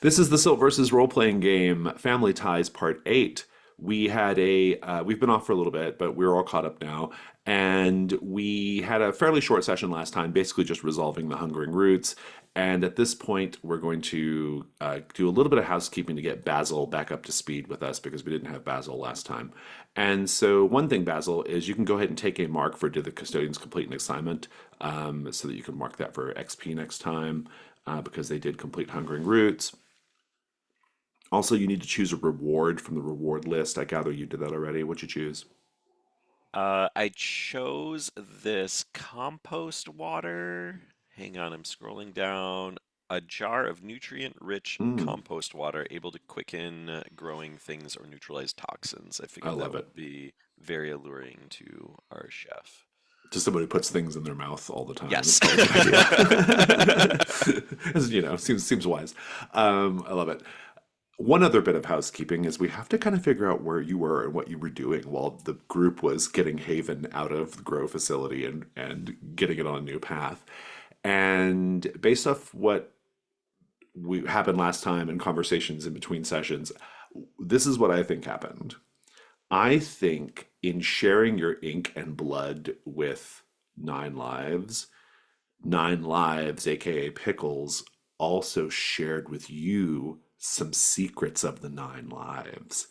This is the Silt versus role-playing game Family Ties Part 8. We've been off for a little bit, but we're all caught up now. And we had a fairly short session last time, basically just resolving the Hungering Roots. And at this point, we're going to do a little bit of housekeeping to get Basil back up to speed with us because we didn't have Basil last time. And so, one thing, Basil, is you can go ahead and take a mark for Did the Custodians complete an assignment so that you can mark that for XP next time because they did complete Hungering Roots. Also, you need to choose a reward from the reward list. I gather you did that already. What'd you choose? I chose this compost water. Hang on, I'm scrolling down. A jar of nutrient-rich Mm, compost water able to quicken growing things or neutralize toxins. I I figured that love it. would be very alluring to our chef. To somebody who puts things in their mouth all the time, it's Yes. probably a good idea. Seems wise. I love it. One other bit of housekeeping is we have to kind of figure out where you were and what you were doing while the group was getting Haven out of the Grow facility and getting it on a new path. And based off what we happened last time and conversations in between sessions, this is what I think happened. I think in sharing your ink and blood with Nine Lives, Nine Lives, aka Pickles, also shared with you some secrets of the Nine Lives.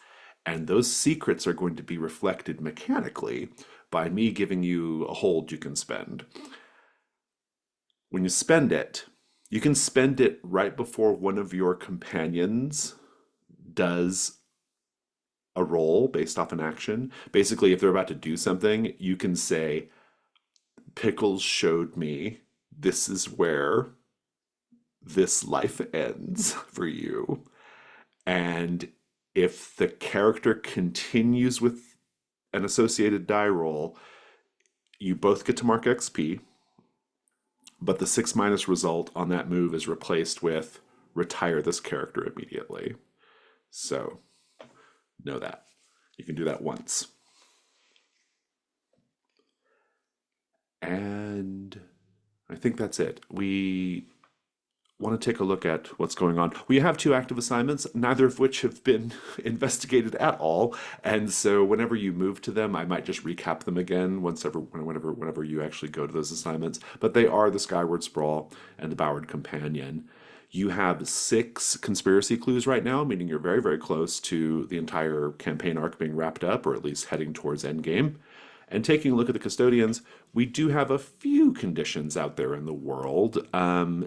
And those secrets are going to be reflected mechanically by me giving you a hold you can spend. When you spend it, you can spend it right before one of your companions does a roll based off an action. Basically, if they're about to do something, you can say, Pickles showed me this is where this life ends for you. And if the character continues with an associated die roll, you both get to mark XP, but the 6 minus result on that move is replaced with retire this character immediately. So know that. You can do that once. And I think that's it. We want to take a look at what's going on. We have two active assignments, neither of which have been investigated at all. And so whenever you move to them, I might just recap them again whenever you actually go to those assignments. But they are the Skyward Sprawl and the Bowered Companion. You have 6 conspiracy clues right now, meaning you're very, very close to the entire campaign arc being wrapped up, or at least heading towards endgame. And taking a look at the custodians, we do have a few conditions out there in the world.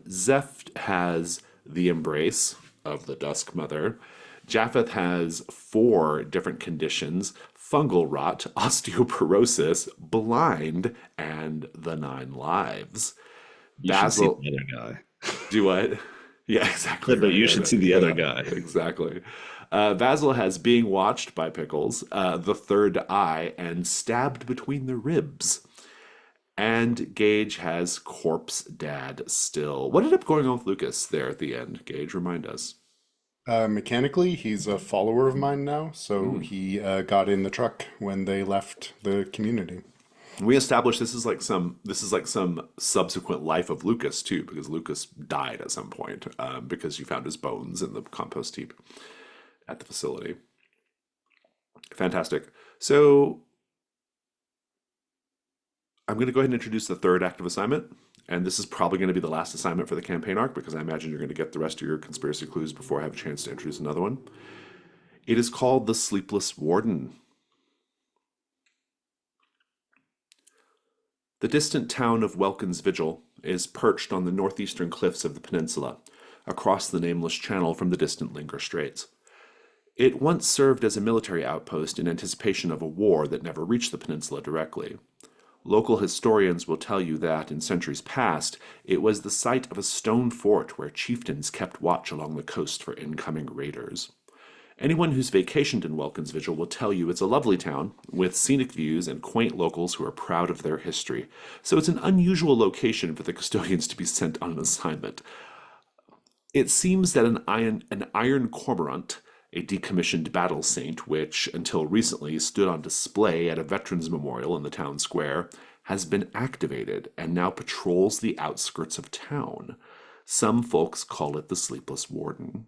Zeph has the embrace of the Dusk Mother. Japheth has 4 different conditions: fungal rot, osteoporosis, blind, and the 9 lives. You should see Basil, the other guy. do what? Yeah, I exactly said, but right. you I should know. see the other Yeah, guy. exactly. Basil has being watched by Pickles, the third eye, and stabbed between the ribs. And Gage has corpse dad still. What ended up going on with Lucas there at the end? Gage, remind us. Mechanically, he's a follower of mine now, so Mm. he got in the truck when they left the community. We established this is like some subsequent life of Lucas too, because Lucas died at some point because you found his bones in the compost heap at the facility. Fantastic. So I'm going to go ahead and introduce the third active assignment. And this is probably going to be the last assignment for the campaign arc because I imagine you're going to get the rest of your conspiracy clues before I have a chance to introduce another one. It is called The Sleepless Warden. The distant town of Welkin's Vigil is perched on the northeastern cliffs of the peninsula, across the nameless channel from the distant Linger Straits. It once served as a military outpost in anticipation of a war that never reached the peninsula directly. Local historians will tell you that, in centuries past, it was the site of a stone fort where chieftains kept watch along the coast for incoming raiders. Anyone who's vacationed in Welkin's Vigil will tell you it's a lovely town, with scenic views and quaint locals who are proud of their history, so it's an unusual location for the custodians to be sent on an assignment. It seems that an iron cormorant, a decommissioned battle saint which, until recently, stood on display at a veterans memorial in the town square, has been activated and now patrols the outskirts of town. Some folks call it the Sleepless Warden.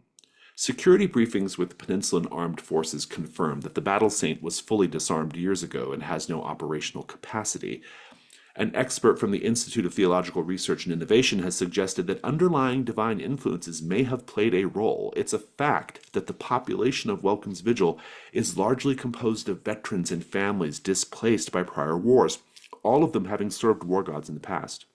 Security briefings with the Peninsulan Armed Forces confirmed that the Battle Saint was fully disarmed years ago and has no operational capacity. An expert from the Institute of Theological Research and Innovation has suggested that underlying divine influences may have played a role. It's a fact that the population of Welkin's Vigil is largely composed of veterans and families displaced by prior wars, all of them having served war gods in the past.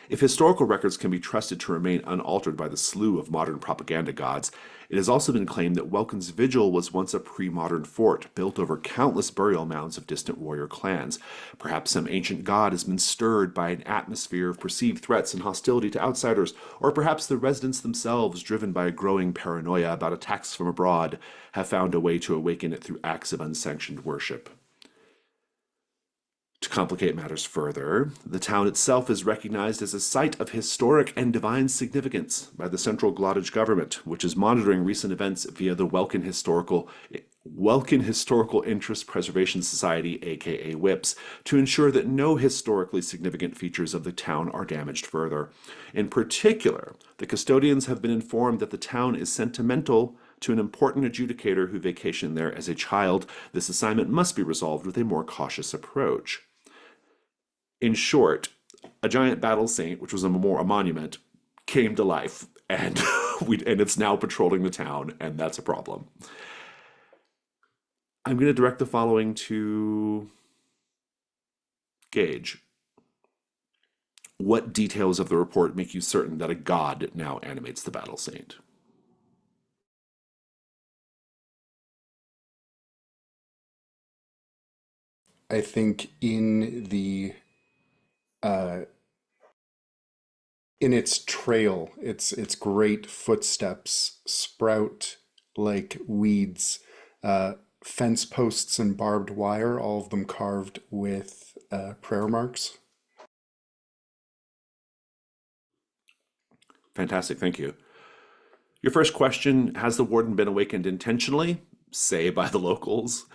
If historical records can be trusted to remain unaltered by the slew of modern propaganda gods, it has also been claimed that Welkin's Vigil was once a pre-modern fort built over countless burial mounds of distant warrior clans. Perhaps some ancient god has been stirred by an atmosphere of perceived threats and hostility to outsiders, or perhaps the residents themselves, driven by a growing paranoia about attacks from abroad, have found a way to awaken it through acts of unsanctioned worship. To complicate matters further, the town itself is recognized as a site of historic and divine significance by the Central Glottage government, which is monitoring recent events via the Welkin Historical Interest Preservation Society, aka WIPS, to ensure that no historically significant features of the town are damaged further. In particular, the custodians have been informed that the town is sentimental to an important adjudicator who vacationed there as a child. This assignment must be resolved with a more cautious approach. In short, a giant battle saint, which was a monument, came to life, and and it's now patrolling the town, and that's a problem. I'm going to direct the following to Gage. What details of the report make you certain that a god now animates the battle saint? I think uh, in its trail, its great footsteps sprout like weeds, fence posts and barbed wire, all of them carved with prayer marks. Fantastic, thank you. Your first question, has the warden been awakened intentionally, say by the locals,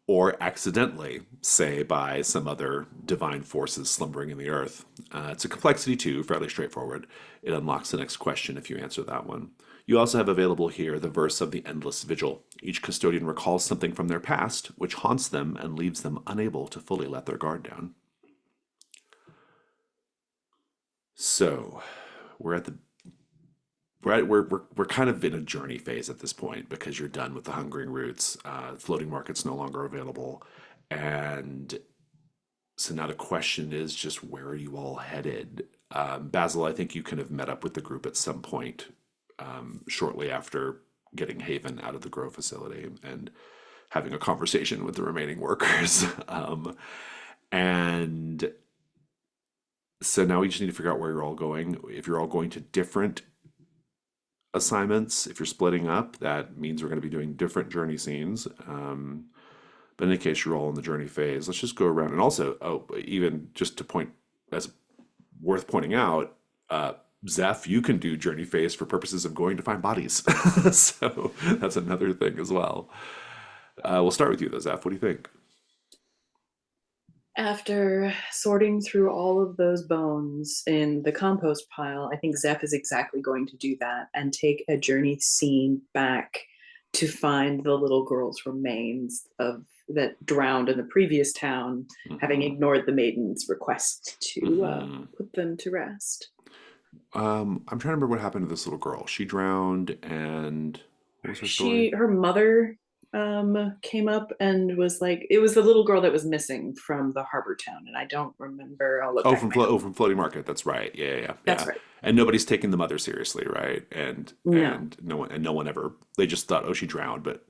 or accidentally, say by some other divine forces slumbering in the earth? It's a complexity too, fairly straightforward. It unlocks the next question if you answer that one. You also have available here the verse of the Endless Vigil. Each custodian recalls something from their past, which haunts them and leaves them unable to fully let their guard down. So, we're at the we're kind of in a journey phase at this point because you're done with the hungering roots. Floating market's no longer available, and so now the question is just where are you all headed? Basil, I think you can have met up with the group at some point shortly after getting Haven out of the Grove facility and having a conversation with the remaining workers. And so now we just need to figure out where you're all going. If you're all going to different assignments, if you're splitting up, that means we're going to be doing different journey scenes. But in any case, you're all in the journey phase. Let's just go around. And also, even just to point, as worth pointing out, Zeph, you can do journey phase for purposes of going to find bodies. So that's another thing as well. We'll start with you though, Zeph. What do you think? After sorting through all of those bones in the compost pile, I think Zeph is exactly going to do that and take a journey scene back to find the little girl's remains of that drowned in the previous town, having ignored the maiden's request to put them to rest. I'm trying to remember what happened to this little girl. She drowned, and what was her story? Her mother came up and was like, it was the little girl that was missing from the harbor town, and I don't remember. I'll look Oh, back from at my notes. floating market. That's right. Yeah, yeah, That's yeah. right. And nobody's taking the mother seriously, right? And No. no one ever. They just thought, oh, she drowned, but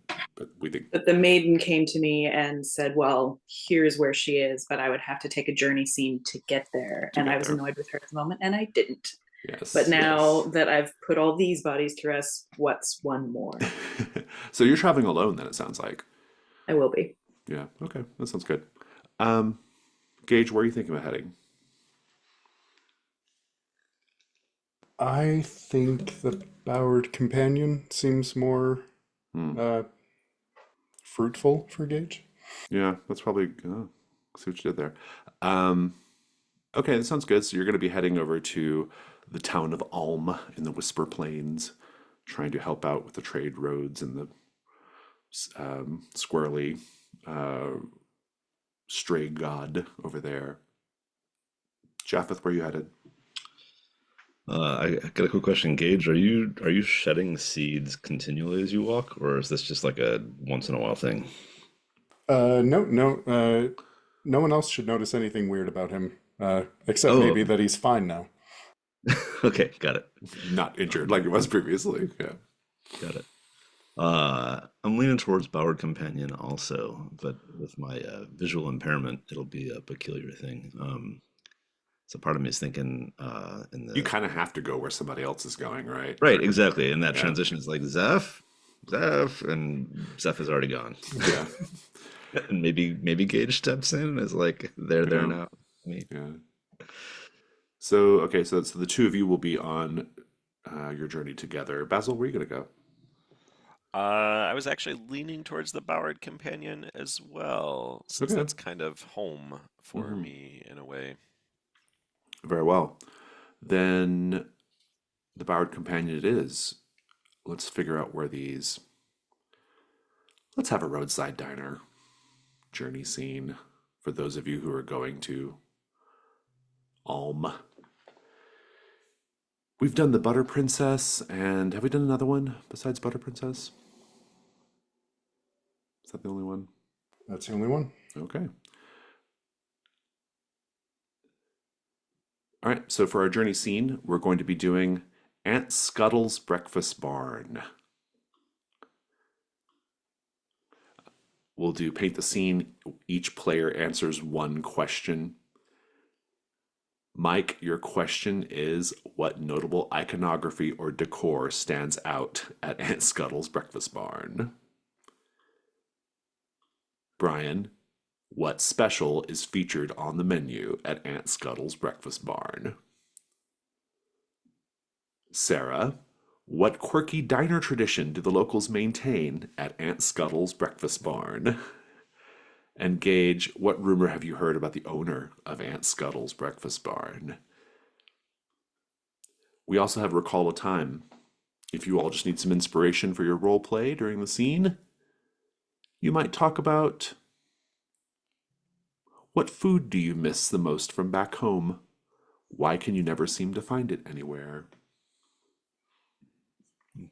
we think But the maiden came to me and said, well, here's where she is, but I would have to take a journey scene to get there. to And I get was there. annoyed with her at the moment, and I didn't. But Yes, now yes. that I've put all these bodies to rest, what's one more? So you're traveling alone, then it sounds like. I will be. Yeah. Okay, that sounds good. Um, Gage, where are you thinking about heading? I think the Bowered Companion seems more Hmm. uh, fruitful for Gage. Yeah, that's probably. Oh, see what you did there. Um, okay, that sounds good. So you're going to be heading over to the town of Ulm in the Whisper Plains trying to help out with the trade roads and the squirrely uh, stray god over there. Japheth, where you headed? I got a quick question, Gage. Are you shedding seeds continually as you walk, or is this just like a once in a while thing? No, no, no one else should notice anything weird about him, except Oh, maybe that he's fine now. okay, got it, Not injured like it was previously. Yeah. got it. I'm leaning towards Boward Companion also, but with my visual impairment, it'll be a peculiar thing. So part of me is thinking in You the kind of have to go where somebody else is going, right? right, exactly, and that Yeah. transition is like Zeph, and Zeph is already gone, Yeah. and maybe Gage steps in and is like they're there Yeah. now. Me. Yeah. So, okay, so the two of you will be on your journey together. Basil, where are you going to go? I was actually leaning towards the Boward Companion as well, since Okay. that's kind of home for Hmm. me in a way. Very well. Then the Bowed Companion it is. Let's figure out where these. Let's have a roadside diner journey scene for those of you who are going to Ulm. We've done the Butter Princess, and have we done another one besides Butter Princess? Is that the only one? That's the only one. Okay. All right, so for our journey scene, we're going to be doing Aunt Scuttle's Breakfast Barn. We'll do paint the scene. Each player answers one question. Mike, your question is what notable iconography or decor stands out at Aunt Scuttle's Breakfast Barn? Brian, what special is featured on the menu at Aunt Scuttle's Breakfast Barn? Sarah, what quirky diner tradition do the locals maintain at Aunt Scuttle's Breakfast Barn? And Gage, what rumor have you heard about the owner of Aunt Scuttle's Breakfast Barn? We also have Recall a Time. If you all just need some inspiration for your role play during the scene, you might talk about what food do you miss the most from back home? Why can you never seem to find it anywhere?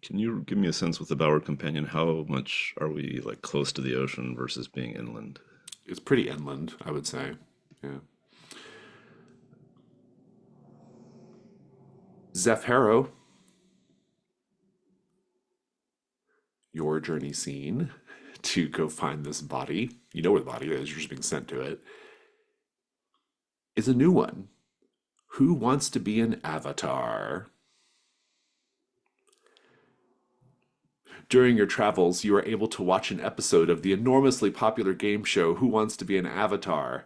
Can you give me a sense with the Boward Companion? How much are we like close to the ocean versus being inland? It's pretty inland, I would say. Yeah. Zeph Harrow, your journey scene to go find this body, you know where the body is, you're just being sent to it, is a new one. Who wants to be an avatar? During your travels, you are able to watch an episode of the enormously popular game show Who Wants to Be an Avatar,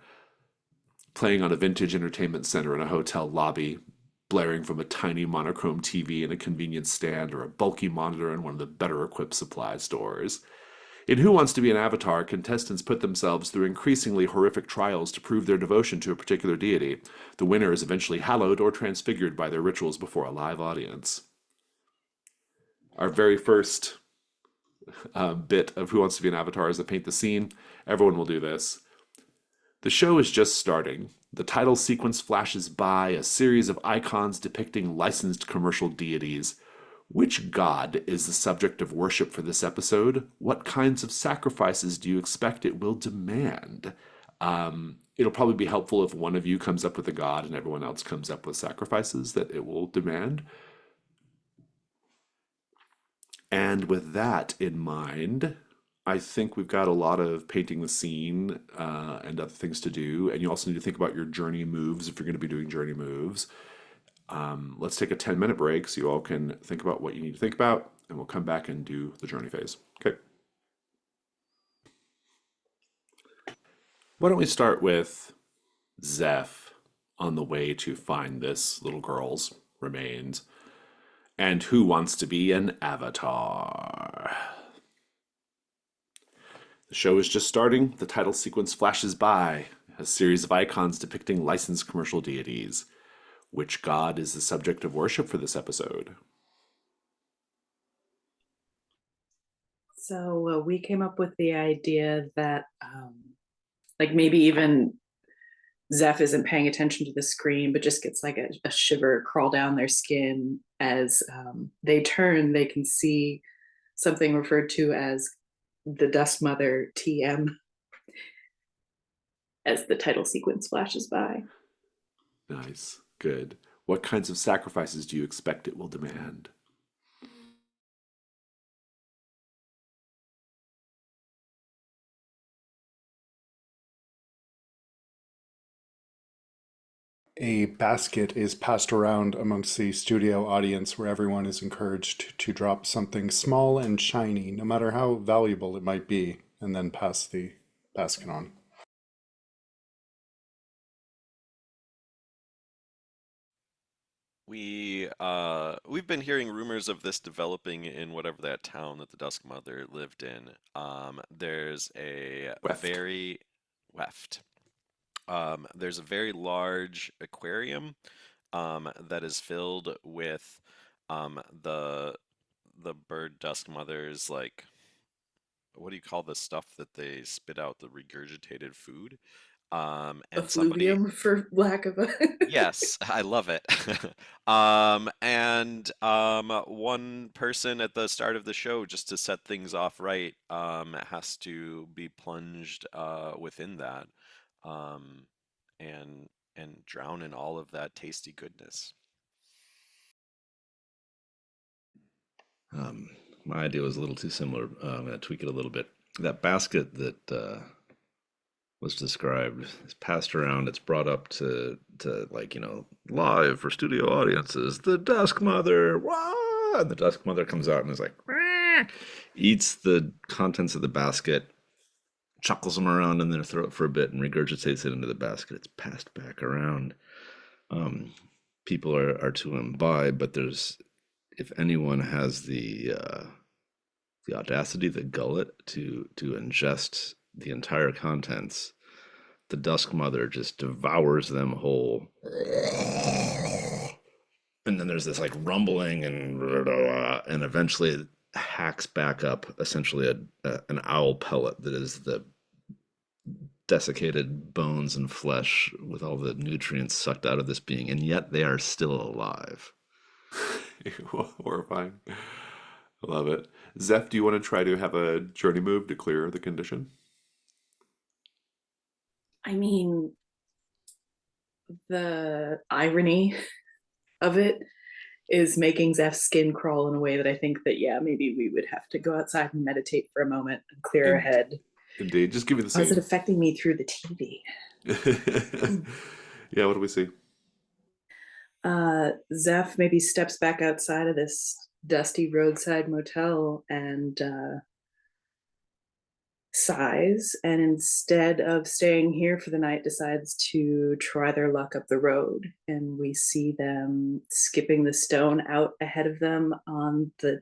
playing on a vintage entertainment center in a hotel lobby, blaring from a tiny monochrome TV in a convenience stand or a bulky monitor in one of the better equipped supply stores. In Who Wants to Be an Avatar, contestants put themselves through increasingly horrific trials to prove their devotion to a particular deity. The winner is eventually hallowed or transfigured by their rituals before a live audience. Our very first bit of Who Wants to Be an Avatar is to paint the scene. Everyone will do this. The show is just starting. The title sequence flashes by, a series of icons depicting licensed commercial deities. Which god is the subject of worship for this episode? What kinds of sacrifices do you expect it will demand? It'll probably be helpful if one of you comes up with a god and everyone else comes up with sacrifices that it will demand. And with that in mind, I think we've got a lot of painting the scene and other things to do. And you also need to think about your journey moves if you're going to be doing journey moves. Let's take a 10-minute break so you all can think about what you need to think about, and we'll come back and do the journey phase. Okay. Why don't we start with Zeph on the way to find this little girl's remains? And who wants to be an avatar? The show is just starting. The title sequence flashes by, a series of icons depicting licensed commercial deities. Which god is the subject of worship for this episode? So we came up with the idea that, like maybe even Zeph isn't paying attention to the screen, but just gets like a shiver crawl down their skin as they turn. They can see something referred to as the Dust Mother TM as the title sequence flashes by. Nice. Good. What kinds of sacrifices do you expect it will demand? A basket is passed around amongst the studio audience where everyone is encouraged to drop something small and shiny, no matter how valuable it might be, and then pass the basket on. We've been hearing rumors of this developing in whatever that town that the Dusk Mother lived in. There's a Weft. very Weft. There's a very large aquarium that is filled with the bird Dusk Mother's, like, what do you call the stuff that they spit out, the regurgitated food? And somebody Effluvium, for lack of a. Yes, I love it. And one person at the start of the show, just to set things off right, has to be plunged within that, um, and drown in all of that tasty goodness. Um, my idea was a little too similar. I'm going to tweak it a little bit. That basket that was described is passed around. It's brought up to like live for studio audiences. The Dusk Mother, wah! And the Dusk Mother comes out and is like, "Wah!" Eats the contents of the basket, chuckles them around in their throat for a bit, and regurgitates it into the basket. It's passed back around. Um, People are to imbibe, but there's if anyone has the audacity, the gullet to ingest the entire contents, the Dusk Mother just devours them whole. And then there's this like rumbling and eventually it hacks back up essentially an owl pellet that is the desiccated bones and flesh with all the nutrients sucked out of this being, and yet they are still alive. Horrifying. I love it. Zeph, do you want to try to have a journey move to clear the condition? I mean, the irony of it is making Zeph's skin crawl in a way that I think that, yeah, maybe we would have to go outside and meditate for a moment and clear our And head. indeed, just give me the How is it scene. affecting me through the TV? Yeah, what do we see? Zeph maybe steps back outside of this dusty roadside motel and sighs, and instead of staying here for the night, decides to try their luck up the road. And we see them skipping the stone out ahead of them on the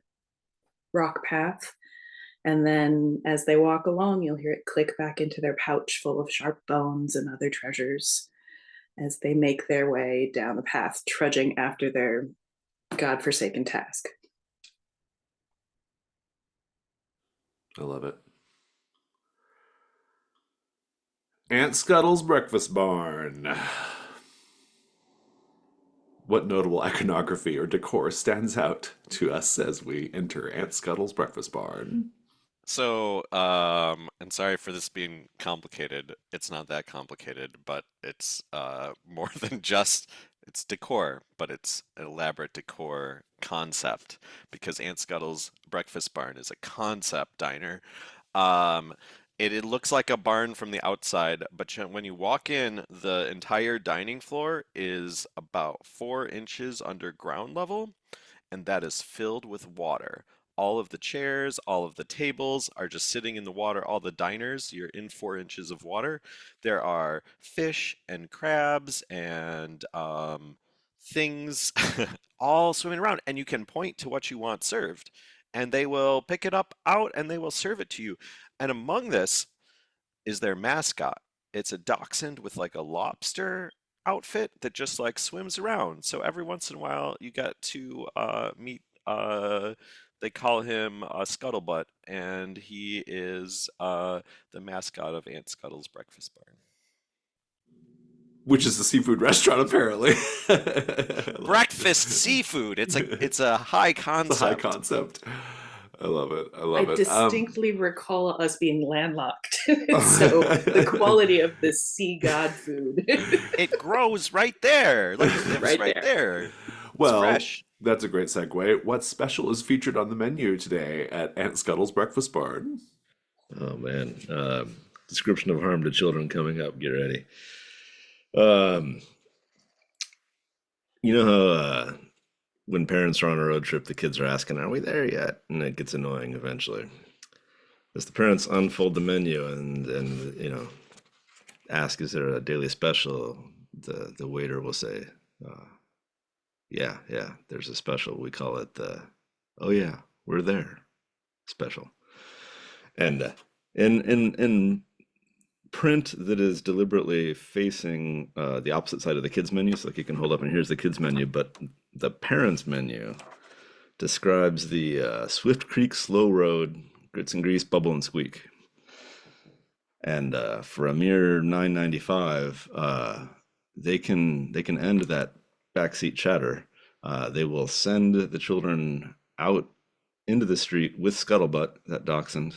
rock path. And then as they walk along, you'll hear it click back into their pouch full of sharp bones and other treasures as they make their way down the path, trudging after their godforsaken task. I love it. Aunt Scuttle's breakfast barn. What notable iconography or decor stands out to us as we enter Aunt Scuttle's breakfast barn? So, and sorry for this being complicated. It's not that complicated, but it's more than just it's decor, but it's an elaborate decor concept because Aunt Scuttle's Breakfast Barn is a concept diner. Um, it looks like a barn from the outside, but when you walk in, the entire dining floor is about 4 inches under ground level, and that is filled with water. All of the chairs, all of the tables are just sitting in the water. All the diners, you're in 4 inches of water. There are fish and crabs and things all swimming around, and you can point to what you want served, and they will pick it up out and they will serve it to you. And among this is their mascot. It's a dachshund with like a lobster outfit that just like swims around. So every once in a while you get to meet they call him Scuttlebutt, and he is the mascot of Aunt Scuttle's Breakfast Barn. Which is a seafood restaurant, apparently. I love it. Breakfast seafood. It's a high It's a high concept. concept. I love it. I I love it. distinctly recall us being landlocked. So the quality of this sea god food. It grows right there. Like it lives Right right there. there. It's Well, fresh. that's a great segue. What special is featured on the menu today at Aunt Scuttle's Breakfast Barn? Oh man, description of harm to children coming up. Get ready. Um, you know how when parents are on a road trip, the kids are asking, "Are we there yet?" And it gets annoying eventually. As the parents unfold the menu and ask, "Is there a daily special?" The waiter will say, uh, "Yeah, yeah, there's a special. We call it the oh yeah, we're there special." And in print that is deliberately facing the opposite side of the kids menu, so like you can hold up and here's the kids menu, but the parents menu describes the Swift Creek Slow Road, grits and grease, bubble and squeak. And for a mere $9.95, they can end that backseat chatter. They will send the children out into the street with Scuttlebutt, that dachshund,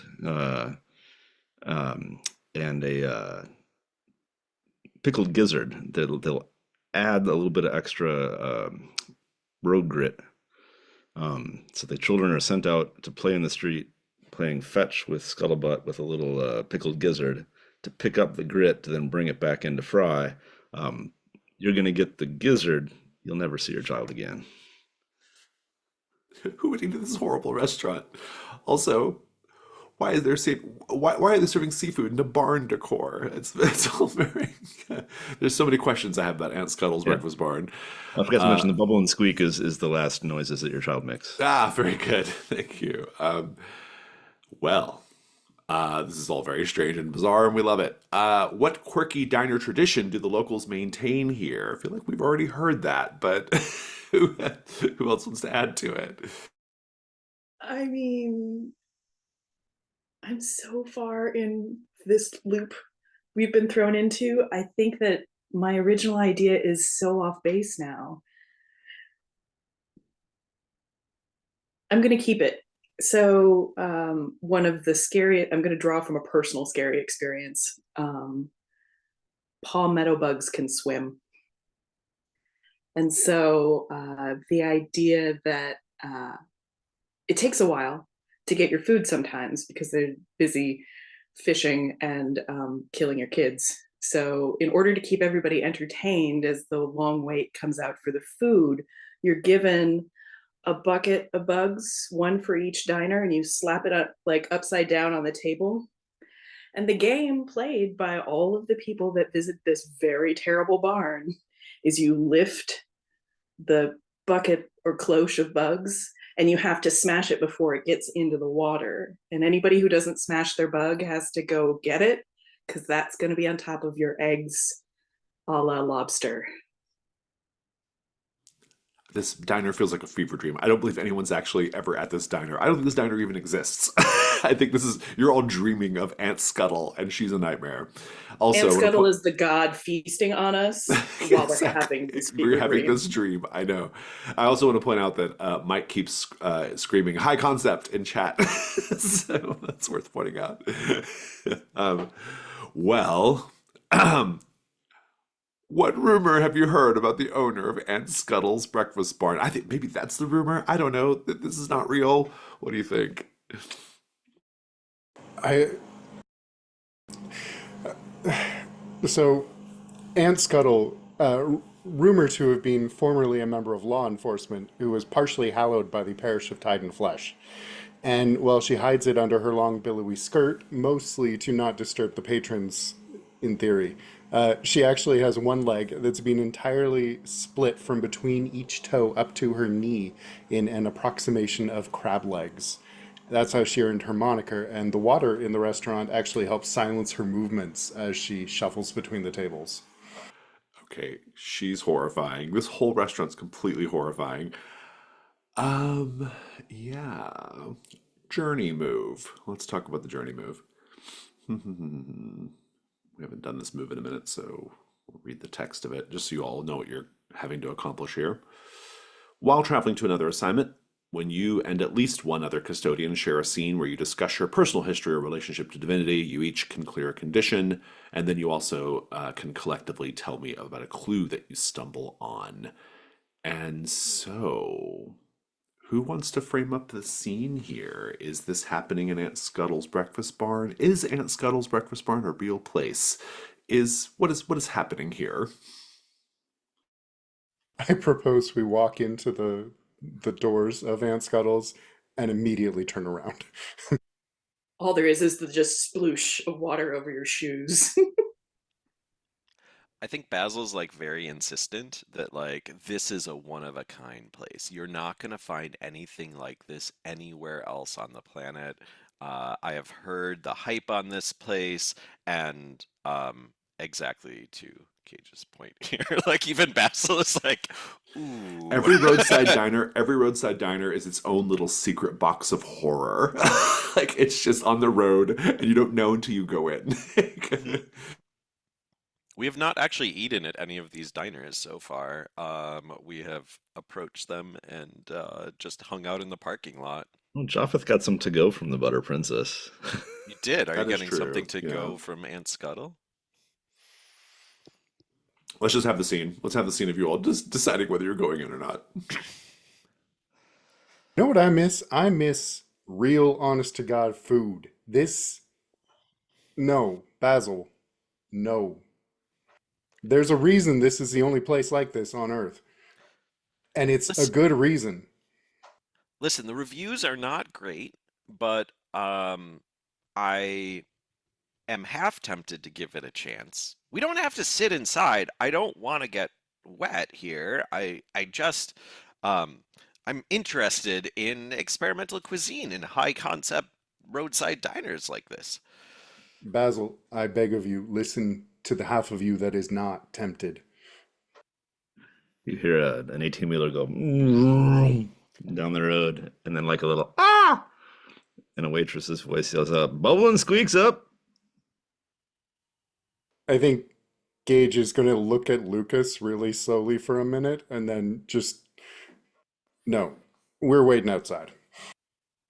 um, and a pickled gizzard. They'll add a little bit of extra road grit. So the children are sent out to play in the street, playing fetch with Scuttlebutt with a little pickled gizzard to pick up the grit to then bring it back into fry. Um, you're going to get the gizzard. You'll never see your child again. Who would eat at this horrible restaurant? Also, why is there why are they serving seafood in a barn decor? It's all very. There's so many questions I have about Aunt Scuttle's Yeah. Breakfast Barn. I forgot to Uh, mention the bubble and squeak is the last noises that your child makes. Very good. Thank you. Well, this is all very strange and bizarre, and we love it. What quirky diner tradition do the locals maintain here? I feel like we've already heard that, but who, who else wants to add to it? I mean, I'm so far in this loop we've been thrown into. I think that my original idea is so off base now. I'm going to keep it. So, one of the scary, I'm going to draw from a personal scary experience. Palmetto bugs can swim. And so, the idea that it takes a while to get your food sometimes because they're busy fishing and killing your kids. So, in order to keep everybody entertained as the long wait comes out for the food, you're given a bucket of bugs, one for each diner, and you slap it up like upside down on the table. And the game played by all of the people that visit this very terrible barn is you lift the bucket or cloche of bugs and you have to smash it before it gets into the water. And anybody who doesn't smash their bug has to go get it because that's going to be on top of your eggs a la lobster. This diner feels like a fever dream. I don't believe anyone's actually ever at this diner. I don't think this diner even exists. I think this is you're all dreaming of Aunt Scuttle, and she's a nightmare. Also, Aunt I wanna Scuttle is the god feasting on us while we're having exactly. this We're fever having dream. this dream. I know. I also want to point out that Mike keeps screaming "high concept" in chat, so that's worth pointing out. um, well, what rumor have you heard about the owner of Aunt Scuttle's Breakfast Barn? I think maybe that's the rumor. I don't know. This is not real. What do you think? I so Aunt Scuttle, rumored to have been formerly a member of law enforcement, who was partially hallowed by the parish of Tide and Flesh. And while she hides it under her long billowy skirt, mostly to not disturb the patrons, in theory, she actually has one leg that's been entirely split from between each toe up to her knee in an approximation of crab legs. That's how she earned her moniker, and the water in the restaurant actually helps silence her movements as she shuffles between the tables. Okay, she's horrifying. This whole restaurant's completely horrifying. Um, yeah. journey move. Let's talk about the journey move. We haven't done this move in a minute, so we'll read the text of it just so you all know what you're having to accomplish here. While traveling to another assignment, when you and at least one other custodian share a scene where you discuss your personal history or relationship to divinity, you each can clear a condition, and then you also can collectively tell me about a clue that you stumble on. And so, who wants to frame up the scene here? Is this happening in Aunt Scuttle's breakfast barn? Is Aunt Scuttle's breakfast barn a real place? What is happening here? I propose we walk into the doors of Aunt Scuttle's and immediately turn around. All there is the just sploosh of water over your shoes. I think Basil's like very insistent that like this is a one of a kind place. You're not gonna find anything like this anywhere else on the planet. I have heard the hype on this place, and exactly to Cage's point here, like even Basil is like, ooh. Every roadside diner is its own little secret box of horror. Like it's just on the road and you don't know until you go in. Mhm. We have not actually eaten at any of these diners so far. We have approached them and just hung out in the parking lot. Well, Japheth got some to go from the Butter Princess. You did? Are you That is getting something true. to Yeah. go from Aunt Scuttle? Let's just have the scene. Let's have the scene of you all just deciding whether you're going in or not. You know what I miss? I miss real, honest to God food. This, no, Basil, no. There's a reason this is the only place like this on Earth, and it's a Listen, good reason. listen, the reviews are not great, but I am half tempted to give it a chance. We don't have to sit inside. I don't want to get wet here. I just um I'm interested in experimental cuisine and high concept roadside diners like this. Basil, I beg of you, listen to the half of you that is not tempted. You hear an 18-wheeler go down the road, and then like a little ah, and a waitress's voice yells out, "Bubble and squeaks up." I think Gage is going to look at Lucas really slowly for a minute and then just, no, we're waiting outside.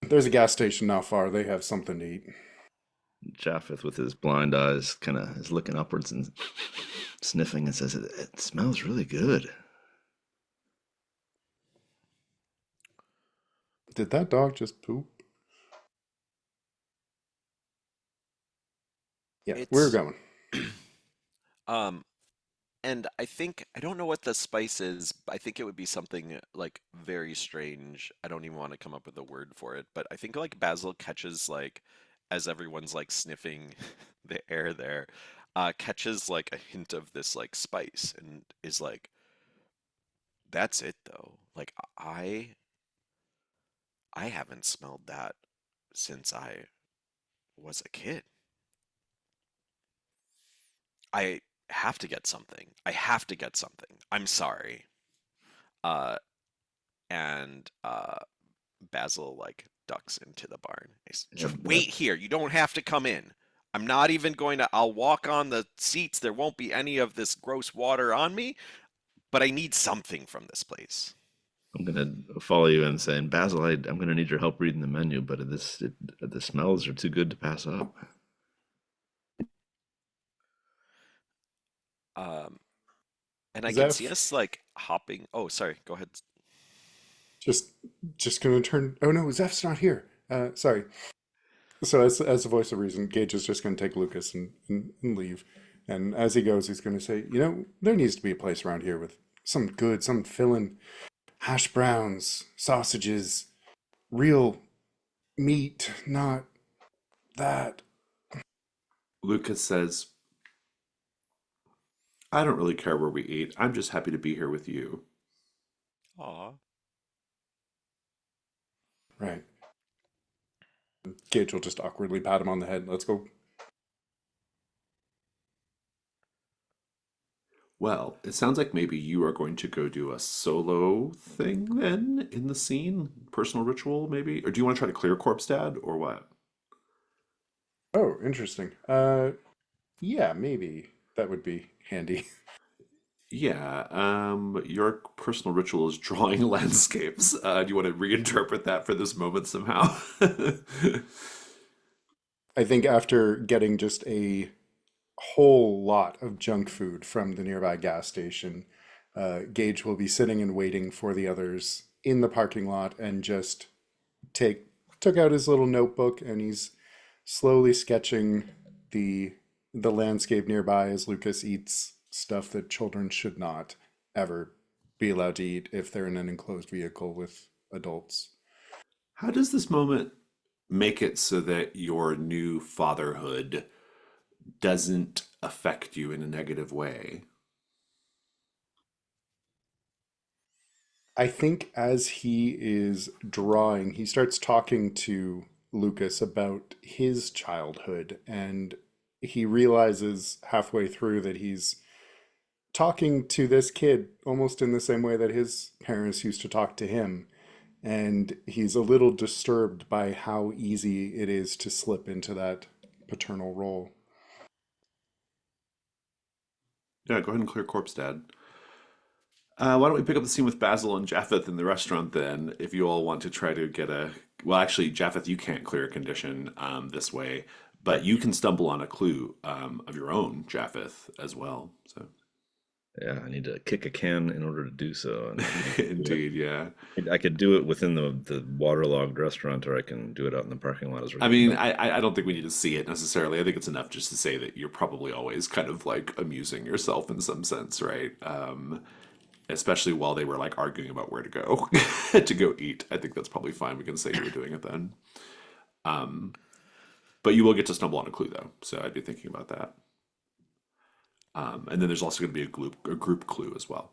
There's a gas station not far. They have something to eat. Japheth, with his blind eyes, kind of is looking upwards and sniffing and says, "It smells really good." Did that dog just poop? Yeah, we're It's going. um and I think I don't know what the spice is. I think it would be something like very strange. I don't even want to come up with a word for it, but I think like Basil catches like as everyone's like sniffing the air there, catches like a hint of this like spice and is like, that's it though. Like I haven't smelled that since I was a kid. I have to get something. I have to get something. I'm sorry. Uh and Basil like ducks into the barn. Just Yep, wait here. You don't have to come in. I'm not even going to. I'll walk on the seats. There won't be any of this gross water on me, but I need something from this place. I'm gonna follow you in saying, Basil, I'm gonna need your help reading the menu, but the smells are too good to pass up. Um, and I can see Zeph, us like hopping. Oh, sorry. Go ahead. just just gonna turn. Oh no, Zeph's not here. Sorry. So as the voice of reason, Gage is just gonna take Lucas and leave. And as he goes, he's gonna say, you know, there needs to be a place around here with some filling, hash browns, sausages, real meat, not that. Lucas says, I don't really care where we eat. I'm just happy to be here with you. Aw. Right. Gage will just awkwardly pat him on the head. Let's go. Well, it sounds like maybe you are going to go do a solo thing then in the scene, personal ritual maybe, or do you want to try to clear corpse dad or what? Oh, interesting. Yeah, maybe that would be handy. Yeah, your personal ritual is drawing landscapes. Do you want to reinterpret that for this moment somehow? I think after getting just a whole lot of junk food from the nearby gas station, Gage will be sitting and waiting for the others in the parking lot and just take took out his little notebook and he's slowly sketching the the landscape nearby as Lucas eats stuff that children should not ever be allowed to eat if they're in an enclosed vehicle with adults. How does this moment make it so that your new fatherhood doesn't affect you in a negative way? I think as he is drawing, he starts talking to Lucas about his childhood, and he realizes halfway through that he's talking to this kid almost in the same way that his parents used to talk to him. And he's a little disturbed by how easy it is to slip into that paternal role. Yeah, go ahead and clear corpse dad. Why don't we pick up the scene with Basil and Japheth in the restaurant then, if you all want to try to get a. Well, actually, Japheth, you can't clear a condition this way, but you can stumble on a clue of your own, Japheth, as well. So, Yeah, I need to kick a can in order to do so, and I can do indeed, yeah. I could do it within the waterlogged restaurant, or I can do it out in the parking lot as we're I getting mean, back. I don't think we need to see it necessarily. I think it's enough just to say that you're probably always kind of like amusing yourself in some sense, right? Especially while they were like arguing about where to go to go eat. I think that's probably fine. We can say you were doing it then. Um, but you will get to stumble on a clue though, so I'd be thinking about that. And then there's also going to be a group clue as well.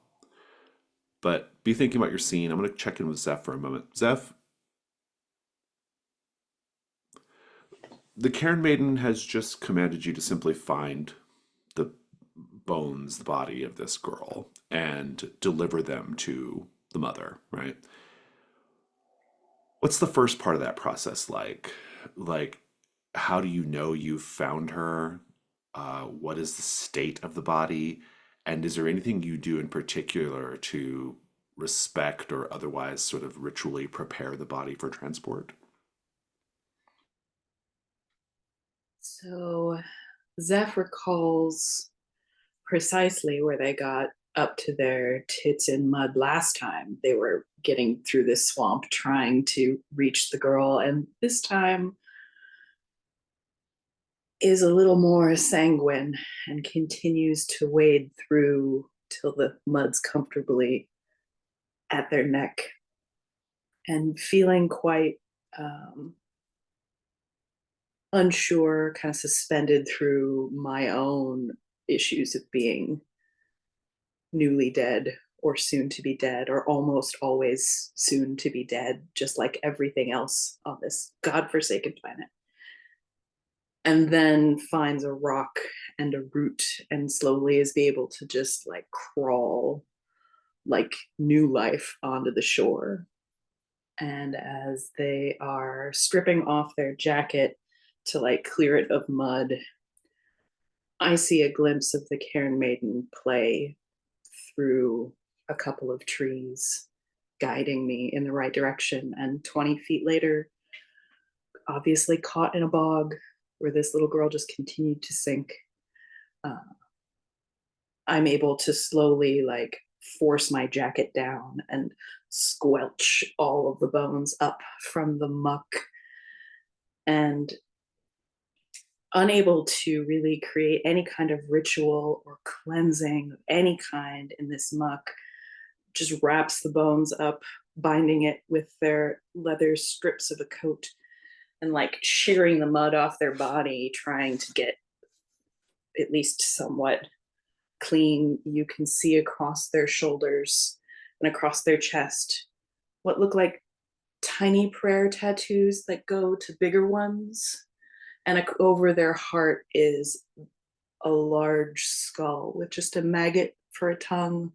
But be thinking about your scene. I'm going to check in with Zeph for a moment. Zeph, the Cairn Maiden has just commanded you to simply find the bones, the body of this girl, and deliver them to the mother, right? What's the first part of that process like? Like, how do you know you've found her? What is the state of the body? And is there anything you do in particular to respect or otherwise sort of ritually prepare the body for transport? So Zeph recalls precisely where they got up to their tits in mud last time. They were getting through this swamp trying to reach the girl, and this time is a little more sanguine and continues to wade through till the mud's comfortably at their neck and feeling quite um, unsure, kind of suspended through my own issues of being newly dead or soon to be dead or almost always soon to be dead, just like everything else on this godforsaken planet. And then finds a rock and a root and slowly is be able to just like crawl like new life onto the shore. And as they are stripping off their jacket to like clear it of mud, I see a glimpse of the Cairn Maiden play through a couple of trees, guiding me in the right direction. And 20 feet later, obviously caught in a bog where this little girl just continued to sink, uh, I'm able to slowly like force my jacket down and squelch all of the bones up from the muck, and unable to really create any kind of ritual or cleansing of any kind in this muck, just wraps the bones up, binding it with their leather strips of a coat and like shearing the mud off their body, trying to get at least somewhat clean. You can see across their shoulders and across their chest what look like tiny prayer tattoos that go to bigger ones. And over their heart is a large skull with just a maggot for a tongue,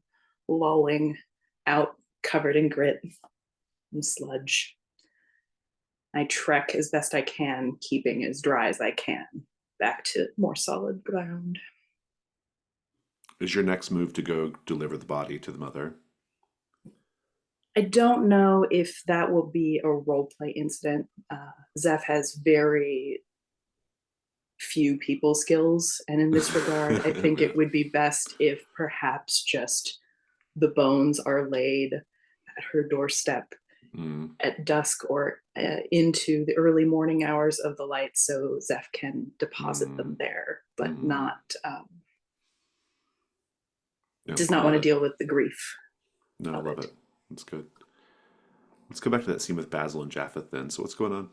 lolling out, covered in grit and sludge. I trek as best I can, keeping as dry as I can, back to more solid ground. Is your next move to go deliver the body to the mother? I don't know if that will be a role play incident. Zeph has very few people skills, and in this regard, I think it would be best if perhaps just the bones are laid at her doorstep Mm, at dusk or into the early morning hours of the light, so Zeph can deposit them there, but not yeah, does I not love want to it. deal with the grief No, I of love it. it. That's good. Let's go back to that scene with Basil and Japheth then. So what's going on?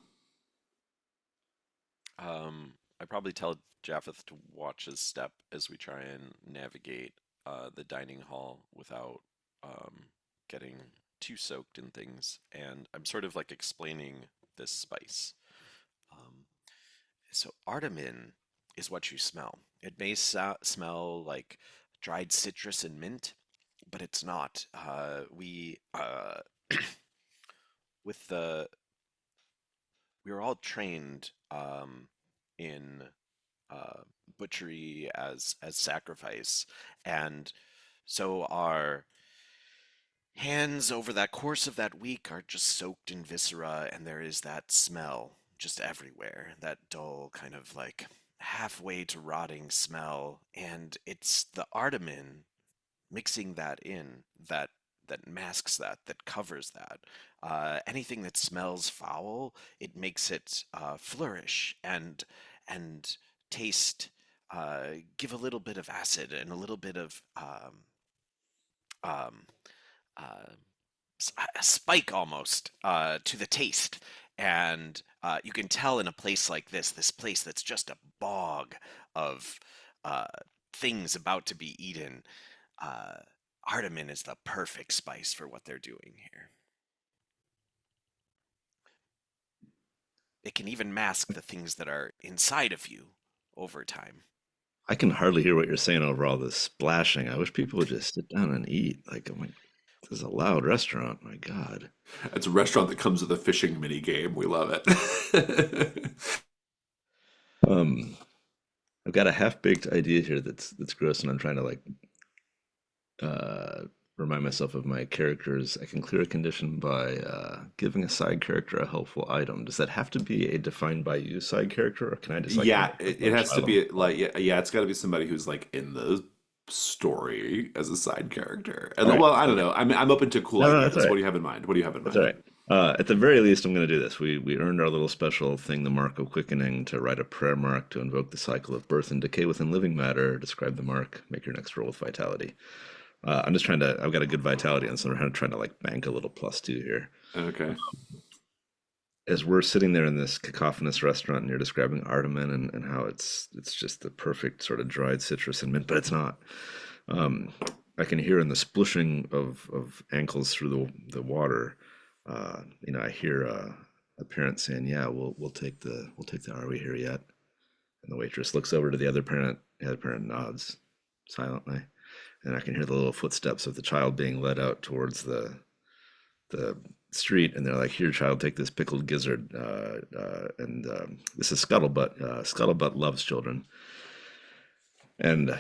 I probably tell Japheth to watch his step as we try and navigate the dining hall without getting too soaked in things. And I'm sort of like explaining this spice. Um, so Ardamin is what you smell. It may smell like dried citrus and mint, but it's not. We with the we were all trained in uh, butchery as sacrifice, and so our hands over that course of that week are just soaked in viscera, and there is that smell just everywhere, that dull kind of like halfway to rotting smell, and it's the ardamin mixing that in that masks that covers that. Anything that smells foul, it makes it flourish and taste, give a little bit of acid and a little bit of um, uh, a spike almost to the taste. And you can tell in a place like this place that's just a bog of uh, things about to be eaten, uh, Ardamin is the perfect spice for what they're doing here. It can even mask the things that are inside of you over time. I can hardly hear what you're saying over all this splashing. I wish people would just sit down and eat. Like, I'm like, this is a loud restaurant. My God. It's a restaurant that comes with a fishing mini game. We love it. Um, I've got a half-baked idea here that's gross, and I'm trying to like uh, remind myself of my characters. I can clear a condition by giving a side character a helpful item. Does that have to be a defined by you side character, or can I just like Yeah, interact with it my has to child on the be fly? like yeah, it's got to be somebody who's like in the story as a side character. And All right. well, I don't Okay. know. I'm open to cool No, no, that's all ideas. What right. do you have in mind? What do you have in That's all mind? right. At the very least, I'm going to do this. We earned our little special thing, the Mark of Quickening, to write a prayer mark to invoke the cycle of birth and decay within living matter. Describe the mark. Make your next roll with vitality. I'm just trying to. I've got a good vitality, and so I'm trying to like bank a little +2 here. Okay. As we're sitting there in this cacophonous restaurant, and you're describing Ardaman and how it's just the perfect sort of dried citrus and mint, but it's not. Um, I can hear in the splishing of ankles through the water. I hear a parent saying, "Yeah, we'll take the Are we here yet?" And the waitress looks over to the other parent. The other parent nods silently, and I can hear the little footsteps of the child being led out towards the street, and they're like, "Here, child, take this pickled gizzard." And this is Scuttlebutt. Scuttlebutt loves children, and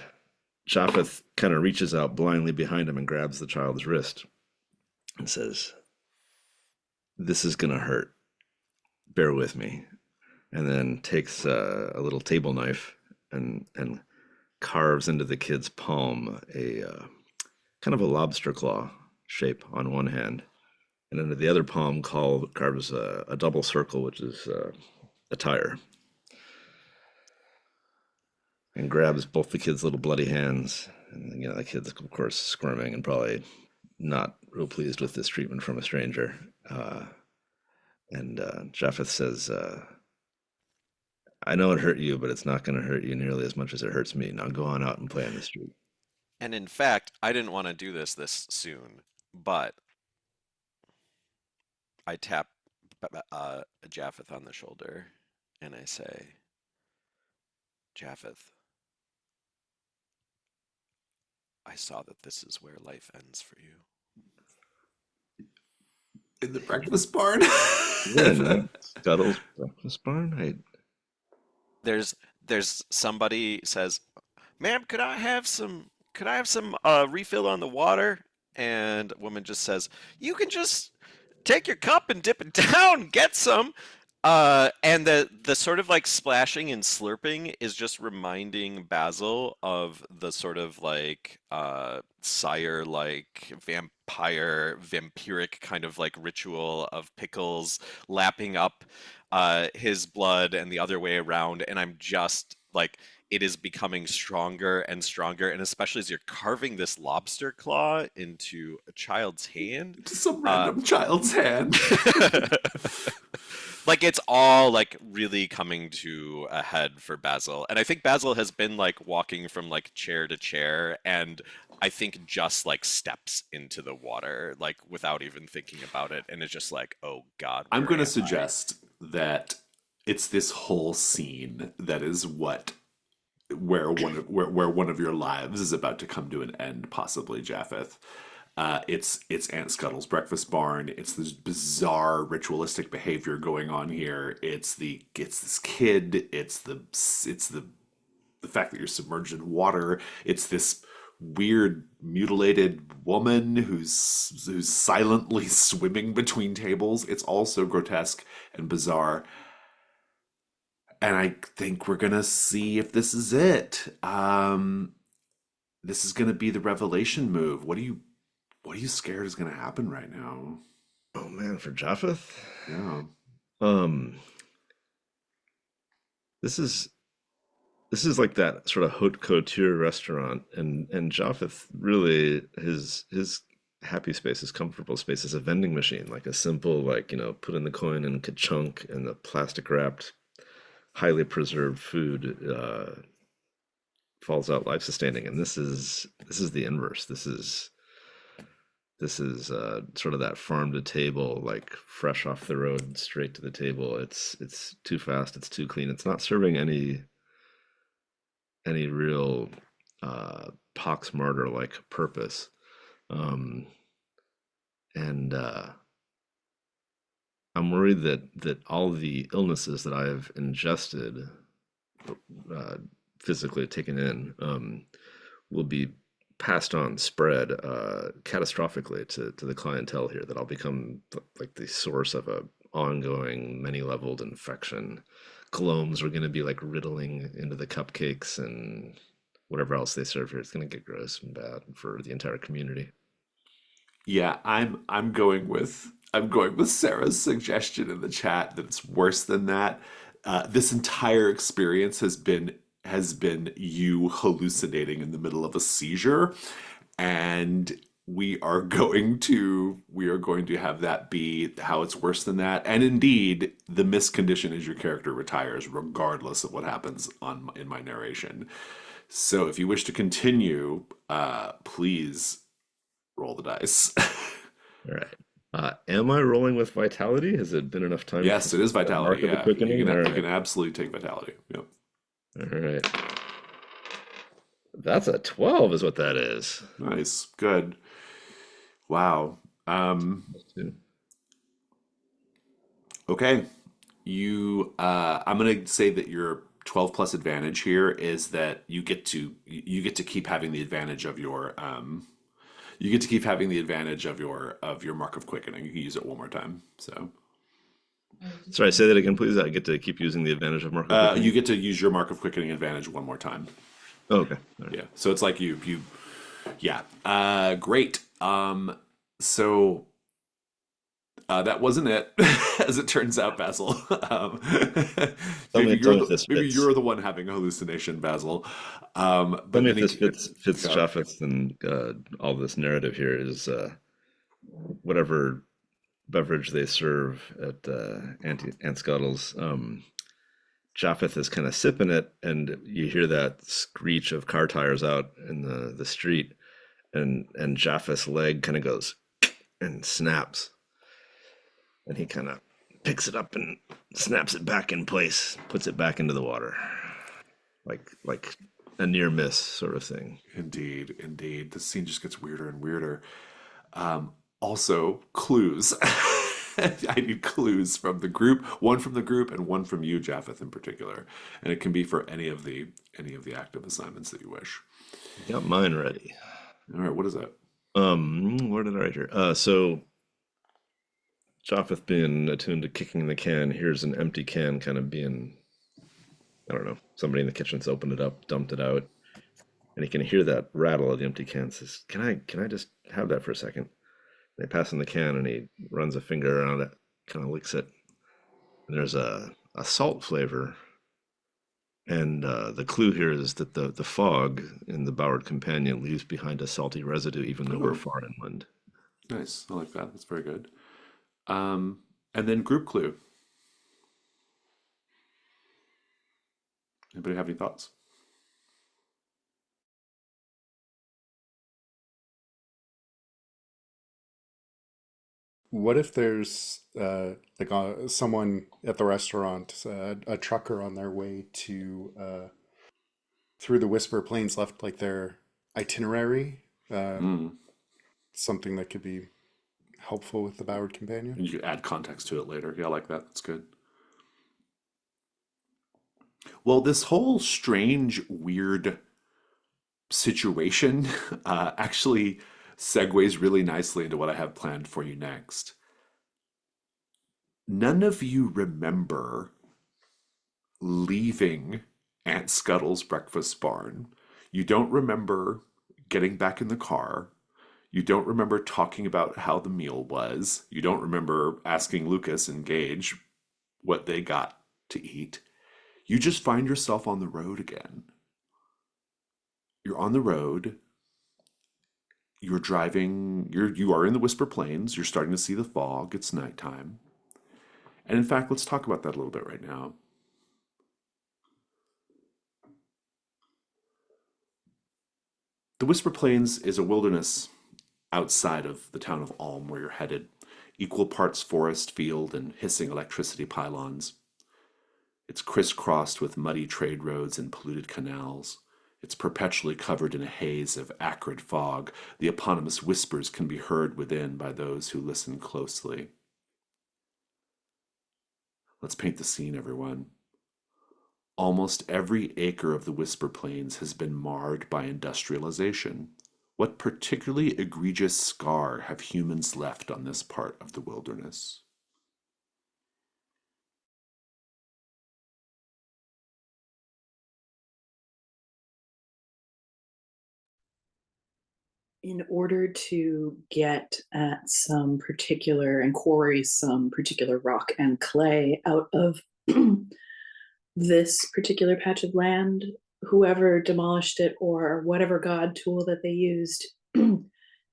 Japheth kind of reaches out blindly behind him and grabs the child's wrist and says, "This is gonna hurt. Bear with me." And then takes a little table knife and carves into the kid's palm a kind of a lobster claw shape on one hand, and into the other palm carves a double circle, which is a tire, and grabs both the kid's little bloody hands. And the kid's of course squirming and probably not real pleased with this treatment from a stranger. And Japheth says, "I know it hurt you, but it's not going to hurt you nearly as much as it hurts me. Now go on out and play on the street." And in fact, I didn't want to do this soon, but I tap Japheth on the shoulder and I say, Japheth, I saw that this is where life ends for you. In the breakfast barn. Yeah, Ned Scuttle's breakfast barn. There's somebody says, "Ma'am, could I have some refill on the water?" And a woman just says, "You can just take your cup and dip it down, get some." And the sort of like splashing and slurping is just reminding Basil of the sort of like sire like vampiric kind of like ritual of Pickles lapping up his blood and the other way around. And I'm just like, it is becoming stronger and stronger. And especially as you're carving this lobster claw into a child's hand. To some Uh, random child's hand. like it's all like really coming to a head for Basil. And I think Basil has been like walking from like chair to chair and I think just like steps into the water like without even thinking about it and it's just like, "Oh God, I'm where going to am I?" suggest that it's this whole scene that is where one of your lives is about to come to an end, possibly, Japheth. It's Aunt Scuttle's breakfast barn. It's this bizarre ritualistic behavior going on here. It's this kid. The fact that you're submerged in water. It's this weird mutilated woman who's silently swimming between tables. It's all so grotesque and bizarre. And I think we're gonna see if this is it. This is gonna be the revelation move. What are you scared is gonna happen right now? Oh man, for Japheth. Yeah. Um, this is this is like that sort of haute couture restaurant, and Japheth really his happy space, his comfortable space is a vending machine, like a simple like put in the coin and ka-chunk, and the plastic wrapped, highly preserved food falls out life sustaining. And this is the inverse. This is sort of that farm to table, like fresh off the road, straight to the table. It's too fast. It's too clean. It's not serving any real pox martyr like purpose. Um, and I'm worried that all the illnesses that I've ingested, uh, physically taken in, will be passed on, spread catastrophically to the clientele here. That I'll become like the source of a ongoing, many-leveled infection. Glomes are going to be like riddling into the cupcakes and whatever else they serve here. It's going to get gross and bad for the entire community. Yeah, I'm going with Sarah's suggestion in the chat that it's worse than that. This entire experience has been you hallucinating in the middle of a seizure, and we are going to have that be how it's worse than that. And indeed, the miscondition is your character retires regardless of what happens in my narration. So if you wish to continue, please roll the dice. All right. Am I rolling with vitality? Has it been enough time for Yes, it is that vitality. mark of the Yeah, you quickening? can All you right. can absolutely take vitality. Yep. All right. That's a 12 is what that is. Nice. Good. Wow. Two. Okay. I'm gonna say that your 12 plus advantage here is that you get to keep having the advantage of your mark of quickening. You can use it one more time. So Sorry, say that again, please. I get to keep using the advantage of mark of you quickening. get to use your mark of quickening advantage one more time. Oh, okay. All right. Yeah. So it's like you yeah. Great. So that wasn't it, as it turns out, Basil. Tell me, Maybe tell you're me if the this maybe fits. you're the one having a hallucination, Basil. Tell But me I if this think fits go. Japheth, and all this narrative here is whatever beverage they serve at Aunt Scuttle's. Japheth is kind of sipping it, and you hear that screech of car tires out in the street, and Japheth's leg kind of goes and snaps, and he kind of picks it up and snaps it back in place, puts it back into the water, like a near miss sort of thing. Indeed, indeed. The scene just gets weirder and weirder. Also, clues. I need clues from the group, one from the group and one from you, Japheth, in particular. And it can be for any of the active assignments that you wish. Got mine ready. All right, what is that? Where did I write here? So Japheth being attuned to kicking the can, here's an empty can kind of being, I don't know, somebody in the kitchen's opened it up, dumped it out, and he can hear that rattle of the empty can. Says, "Can I just have that for a second?" They pass him the can, and he runs a finger around it, kind of licks it, and there's a salt flavor. And the clue here is that the fog in the Bowered Companion leaves behind a salty residue, even though we're Oh, far inland. nice. I like that. That's very good. And then group clue. Anybody have any thoughts? What if there's like someone at the restaurant, a trucker on their way to through the Whisper Plains left like their itinerary, uh, Mm. something that could be helpful with the Bowered Companion? And you could add context to it later. Yeah, I like that. That's good. Well, this whole strange, weird situation actually segues really nicely into what I have planned for you next. None of you remember leaving Aunt Scuttle's breakfast barn. You don't remember getting back in the car. You don't remember talking about how the meal was. You don't remember asking Lucas and Gage what they got to eat. You just find yourself on the road again. You're on the road. You're driving. You are in the Whisper Plains. You're starting to see the fog. It's nighttime. And in fact, let's talk about that a little bit right now. The Whisper Plains is a wilderness outside of the town of Ulm where you're headed. Equal parts forest, field, and hissing electricity pylons. It's crisscrossed with muddy trade roads and polluted canals. It's perpetually covered in a haze of acrid fog. The eponymous whispers can be heard within by those who listen closely. Let's paint the scene, everyone. Almost every acre of the Whisper Plains has been marred by industrialization. What particularly egregious scar have humans left on this part of the wilderness? In order to get at some particular and quarry some particular rock and clay out of this particular patch of land, whoever demolished it or whatever god tool that they used didn't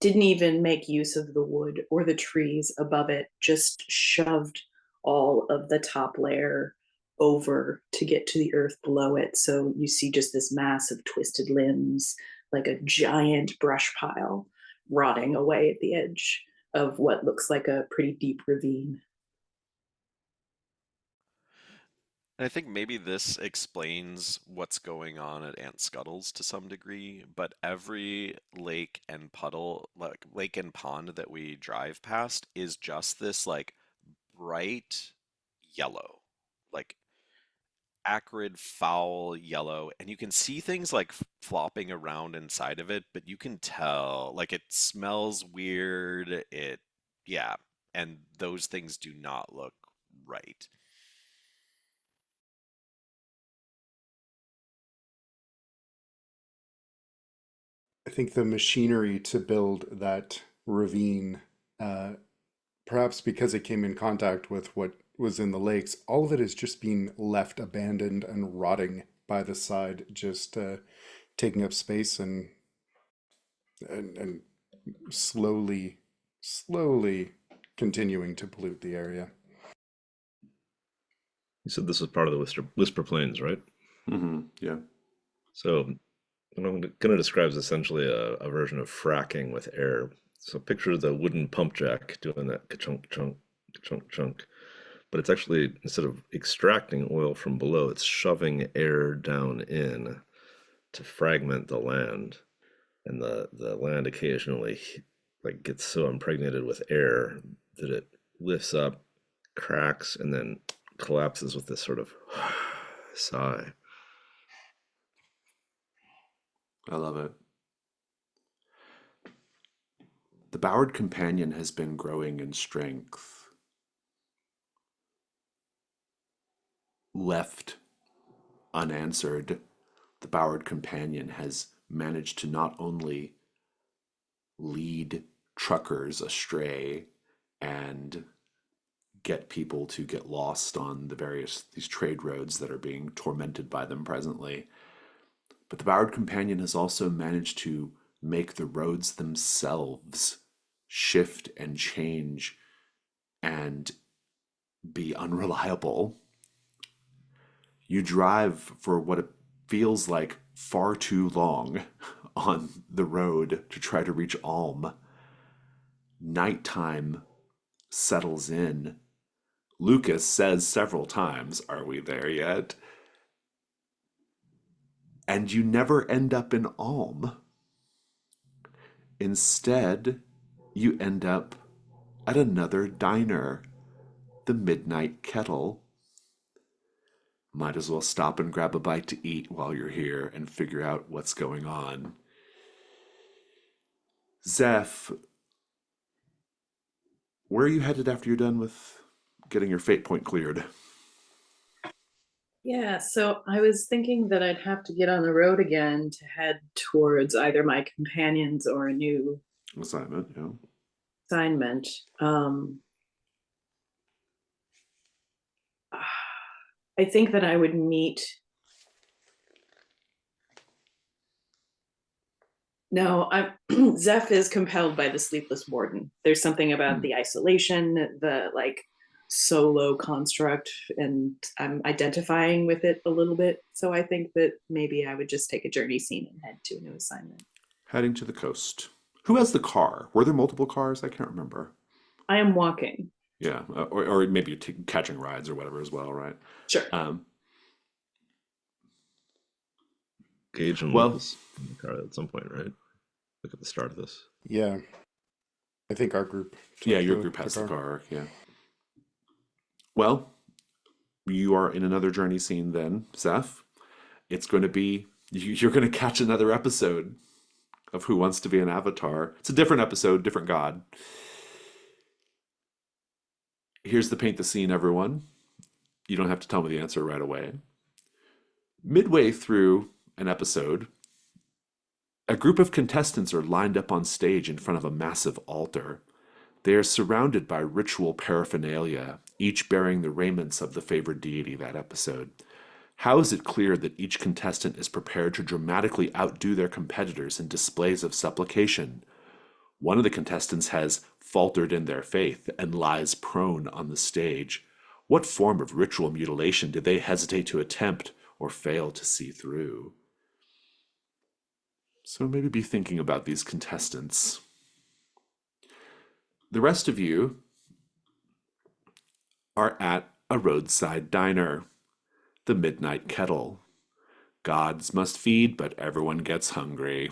even make use of the wood or the trees above it, just shoved all of the top layer over to get to the earth below it. So you see just this mass of twisted limbs, like a giant brush pile rotting away at the edge of what looks like a pretty deep ravine. And I think maybe this explains what's going on at Aunt Scuttle's to some degree, but every lake and puddle, like lake and pond that we drive past is just this like bright yellow, like acrid, foul yellow, and you can see things like flopping around inside of it, but you can tell like it smells weird. Yeah, and those things do not look right. I think the machinery to build that ravine, uh, perhaps because it came in contact with what was in the lakes, all of it is just being left abandoned and rotting by the side, just taking up space and slowly continuing to pollute the area. You said this was part of the Whisper Plains, right? Yeah. So what I'm going to describe is essentially a version of fracking with air. So picture the wooden pump jack doing that ka-chunk, chunk, ka-chunk, chunk. But it's actually, instead of extracting oil from below, it's shoving air down in to fragment the land, and the land occasionally like gets so impregnated with air that it lifts up, cracks, and then collapses with this sort of sigh. I love it. The Bowered Companion has been growing in strength. Left unanswered, the Bowered Companion has managed to not only lead truckers astray and get people to get lost on these trade roads that are being tormented by them presently, but the Bowered Companion has also managed to make the roads themselves shift and change and be unreliable. You drive for what it feels like far too long on the road to try to reach Ulm. Nighttime settles in. Lucas says several times, "Are we there yet?" And you never end up in Ulm. Instead, you end up at another diner, the Midnight Kettle. Might as well stop and grab a bite to eat while you're here and figure out what's going on. Zeph, where are you headed after you're done with getting your fate point cleared? Yeah, so I was thinking that I'd have to get on the road again to head towards either my companions or a new Assignment, yeah. assignment. I think that I would meet. No, Zeph is compelled by the sleepless warden. There's something about the isolation, the like solo construct, and I'm identifying with it a little bit. So I think that maybe I would just take a journey scene and head to a new assignment. Heading to the coast. Who has the car? Were there multiple cars? I can't remember. I am walking. Yeah, or maybe catching rides or whatever as well, right? Sure. Gage and Well, Lucas in the car at some point, right? Look at the start of this. Yeah. I think our group. yeah, took your the- group has the the car, yeah. Well, you are in another journey scene then, Zeph. It's going to be, you're going to catch another episode of Who Wants to Be an Avatar. It's a different episode, different god. Here's the paint the scene, everyone. You don't have to tell me the answer right away. Midway through an episode, a group of contestants are lined up on stage in front of a massive altar. They are surrounded by ritual paraphernalia, each bearing the raiments of the favored deity that episode. How is it clear that each contestant is prepared to dramatically outdo their competitors in displays of supplication? One of the contestants has faltered in their faith and lies prone on the stage. What form of ritual mutilation did they hesitate to attempt or fail to see through? So maybe be thinking about these contestants. The rest of you are at a roadside diner, the Midnight Kettle. Gods must feed, but everyone gets hungry.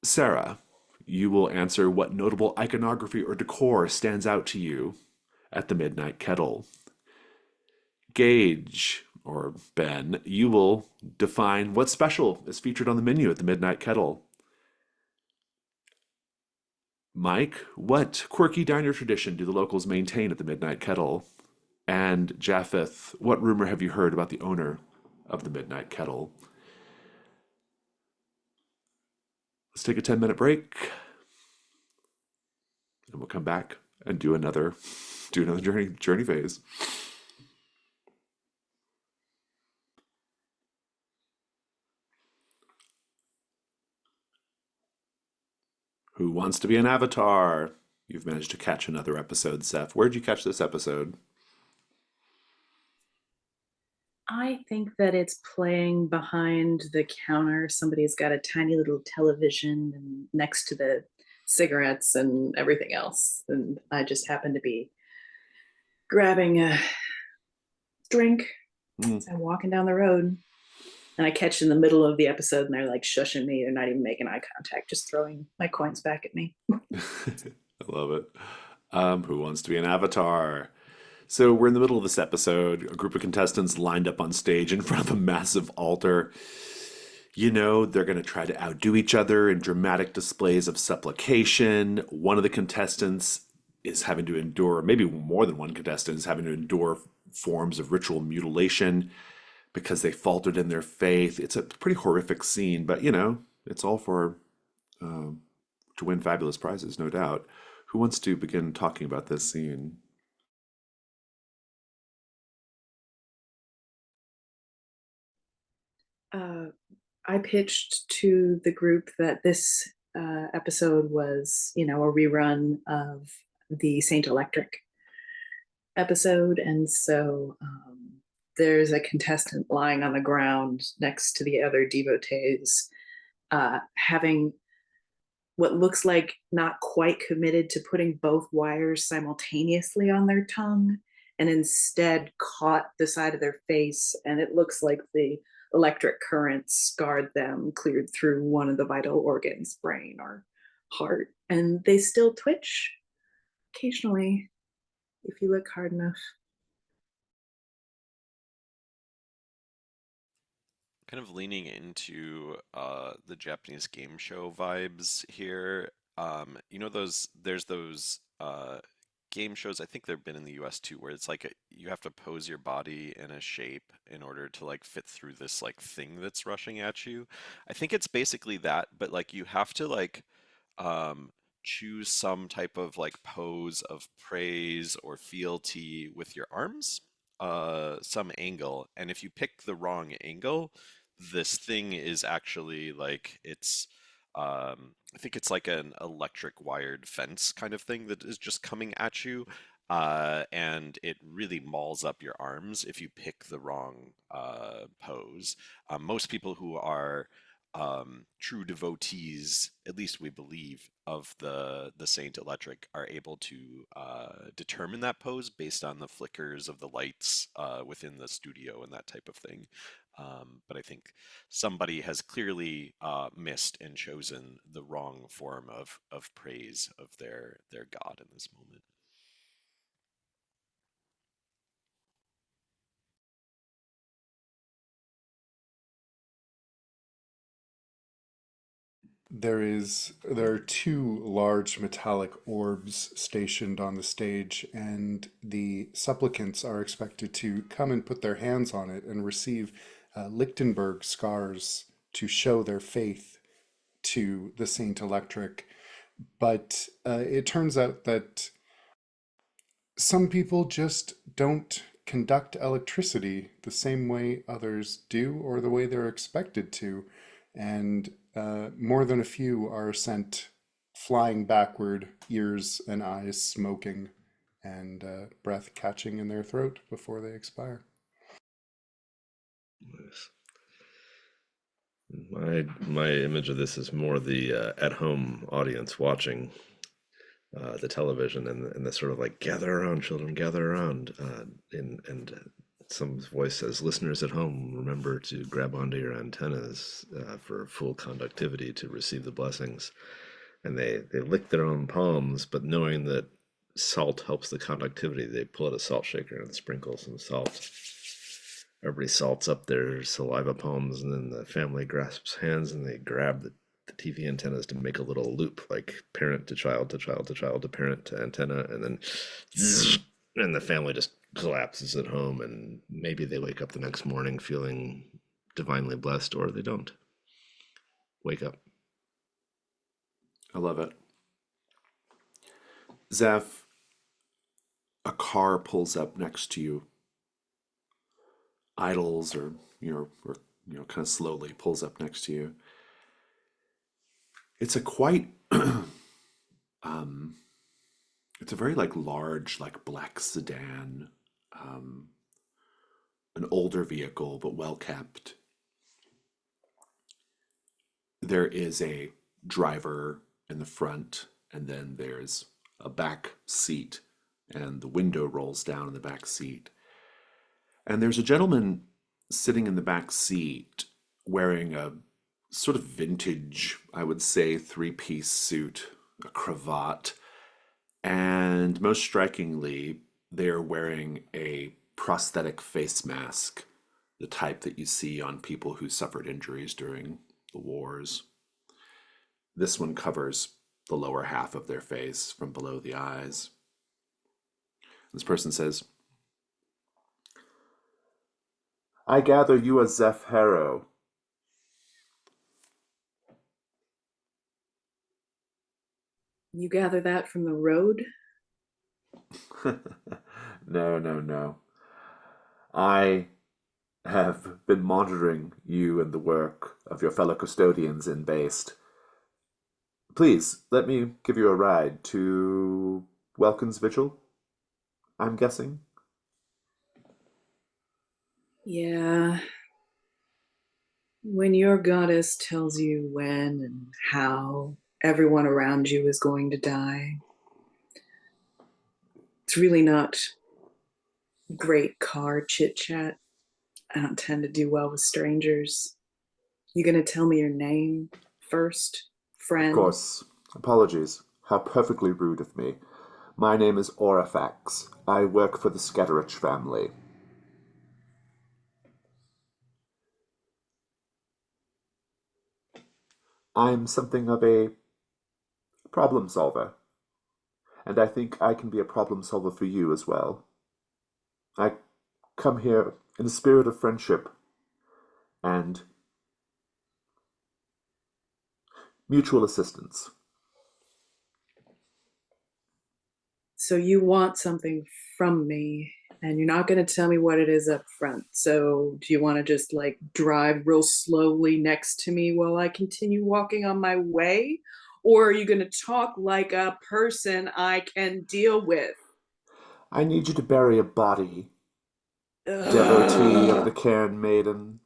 Sarah, you will answer what notable iconography or decor stands out to you at the Midnight Kettle. Gage, or Ben, you will define what special is featured on the menu at the Midnight Kettle. Mike, what quirky diner tradition do the locals maintain at the Midnight Kettle? And Japheth, what rumor have you heard about the owner of the Midnight Kettle? Let's take a 10-minute break, and we'll come back and do another journey phase. Who Wants to Be an Avatar? You've managed to catch another episode, Seth. Where'd you catch this episode? I think that it's playing behind the counter. Somebody's got a tiny little television and next to the cigarettes and everything else. And I just happen to be grabbing drink. Mm. So I'm walking down the road and I catch in the middle of the episode and they're like shushing me. They're not even making eye contact, just throwing my coins back at me. I love it. Who wants to be an avatar? So we're in the middle of this episode. A group of contestants lined up on stage in front of a massive altar. You know, they're going to try to outdo each other in dramatic displays of supplication. One of the contestants is having to endure, maybe more than one contestant is having to endure forms of ritual mutilation because they faltered in their faith. It's a pretty horrific scene, but you know, it's all for to win fabulous prizes, no doubt. Who wants to begin talking about this scene? Uh, I pitched to the group that this episode was, a rerun of the Saint Electric episode. And so there's a contestant lying on the ground next to the other devotees, having what looks like not quite committed to putting both wires simultaneously on their tongue and instead caught the side of their face. And it looks like the electric current scarred them, cleared through one of the vital organs, brain or heart. And they still twitch occasionally if you look hard enough. Kind of leaning into the Japanese game show vibes here. You know those there's those game shows, I think they've been in the US too, where it's like you have to pose your body in a shape in order to like fit through this like thing that's rushing at you. I think it's basically that, but like you have to like um, choose some type of like pose of praise or fealty with your arms, some angle. And if you pick the wrong angle, this thing is actually like I think it's like an electric wired fence kind of thing that is just coming at you. And it really mauls up your arms if you pick the wrong pose. Most people who are true devotees, at least we believe, of the Saint Electric, are able to determine that pose based on the flickers of the lights within the studio and that type of thing. But I think somebody has clearly missed and chosen the wrong form of praise of their god in this moment. There are two large metallic orbs stationed on the stage, and the supplicants are expected to come and put their hands on it and receive Lichtenberg scars to show their faith to the Saint Electric. But it turns out that some people just don't conduct electricity the same way others do or the way they're expected to. And more than a few are sent flying backward, ears and eyes smoking, and breath catching in their throat before they expire. Nice. My image of this is more the at-home audience watching the television and the sort of like gather around, children, gather around, and some voice says, "Listeners at home, remember to grab onto your antennas for full conductivity to receive the blessings." And they lick their own palms, but knowing that salt helps the conductivity, they pull out a salt shaker and sprinkle some salt. Everybody salts up their saliva palms, and then the family grasps hands and they grab the TV antennas to make a little loop, like parent to child to child to child to parent to antenna, and then and the family just collapses at home, and maybe they wake up the next morning feeling divinely blessed, or they don't wake up. I love it. Zeph, a car pulls up next to you, idles or kind of slowly pulls up next to you. It's a quite um it's a very like large like black sedan, um an older vehicle but well kept. There is a driver in the front, and then there's a back seat, and the window rolls down in the back seat. And there's a gentleman sitting in the back seat wearing a sort of vintage, I would say, three-piece suit, a cravat, and most strikingly, they're wearing a prosthetic face mask, the type that you see on people who suffered injuries during the wars. This one covers the lower half of their face from below the eyes. This person says, I gather you are Zeph Harrow. You gather that from the road? No, no, no. I have been monitoring you and the work of your fellow custodians in Based. Please, let me give you a ride to Welkin's Vigil, I'm guessing. Yeah. When your goddess tells you when and how everyone around you is going to die, it's really not great car chit chat. I don't tend to do well with strangers. You gonna tell me your name first, Of friend? course. Apologies. How perfectly rude of me. My name is Orifax. I work for the Scatterich family. I'm something of a problem solver, and I think I can be a problem solver for you as well. I come here in a spirit of friendship and mutual assistance. So you want something from me, and you're not going to tell me what it is up front. So do you want to just like drive real slowly next to me while I continue walking on my way? Or are you going to talk like a person I can deal with? I need you to bury a body, devotee of Ugh. the Cairn Maiden.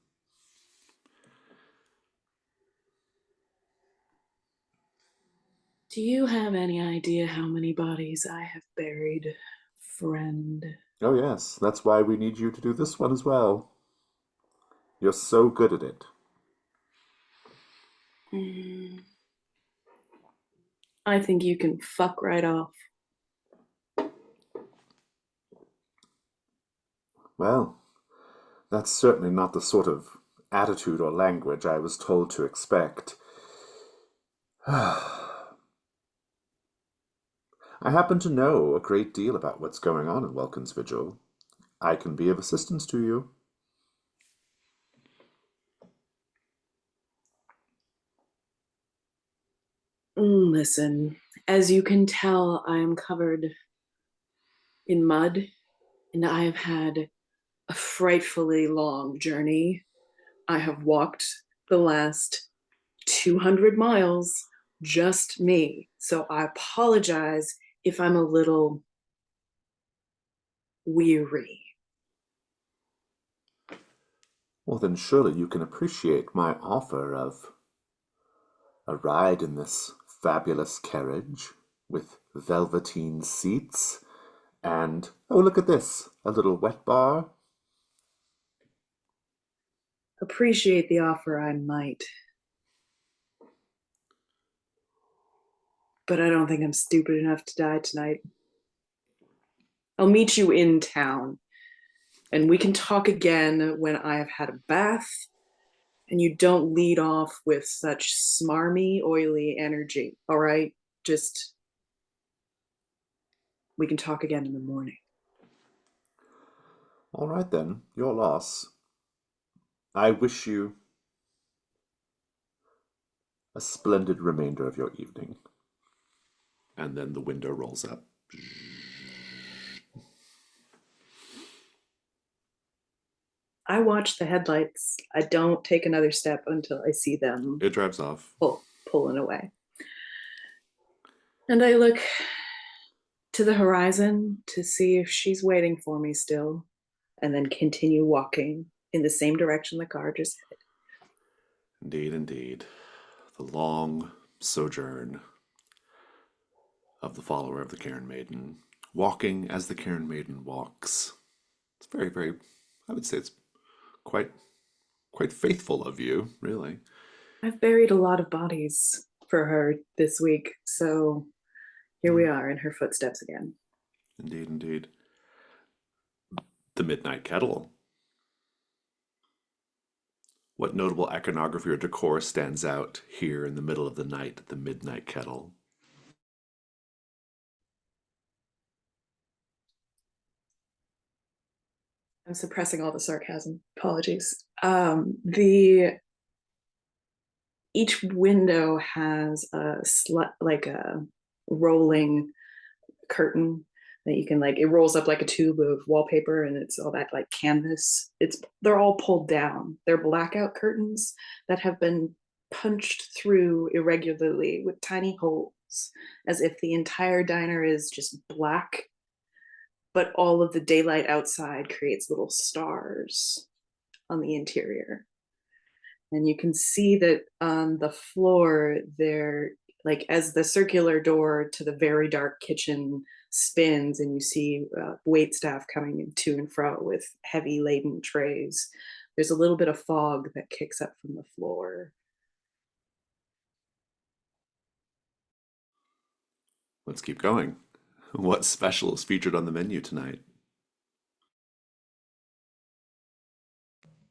Do you have any idea how many bodies I have buried, friend? Oh, yes, that's why we need you to do this one as well. You're so good at it. Mm, I think you can fuck right off. Well, that's certainly not the sort of attitude or language I was told to expect. I happen to know a great deal about what's going on in Welkin's Vigil. I can be of assistance to you. Listen, as you can tell, I am covered in mud, and I have had a frightfully long journey. I have walked the last 200 miles, just me. So I apologize if I'm a little weary. Well, then surely you can appreciate my offer of a ride in this fabulous carriage with velveteen seats and, oh, look at this, a little wet bar. Appreciate the offer, I might. But I don't think I'm stupid enough to die tonight. I'll meet you in town, and we can talk again when I have had a bath and you don't lead off with such smarmy, oily energy. All right? Just, we can talk again in the morning. All right then, your loss. I wish you a splendid remainder of your evening. And then the window rolls up. I watch the headlights. I don't take another step until I see them It drives off. pulling away. And I look to the horizon to see if she's waiting for me still, and then continue walking in the same direction the car just headed. Indeed, indeed. The long sojourn of the follower of the Cairn Maiden, walking as the Cairn Maiden walks. It's very, very, I would say it's quite quite faithful of you, really. I've buried a lot of bodies for her this week, so here we Mm, are in her footsteps again. indeed, indeed. The Midnight Kettle. What notable iconography or decor stands out here in the middle of the night at the Midnight Kettle? I'm suppressing all the sarcasm. Apologies. The each window has like a rolling curtain that you can like it rolls up like a tube of wallpaper and it's all that like canvas. They're all pulled down. They're blackout curtains that have been punched through irregularly with tiny holes as if the entire diner is just black, but all of the daylight outside creates little stars on the interior. And you can see that on the floor there, like as the circular door to the very dark kitchen spins and you see wait staff coming to and fro with heavy laden trays, there's a little bit of fog that kicks up from the floor. Let's keep going. What special is featured on the menu tonight?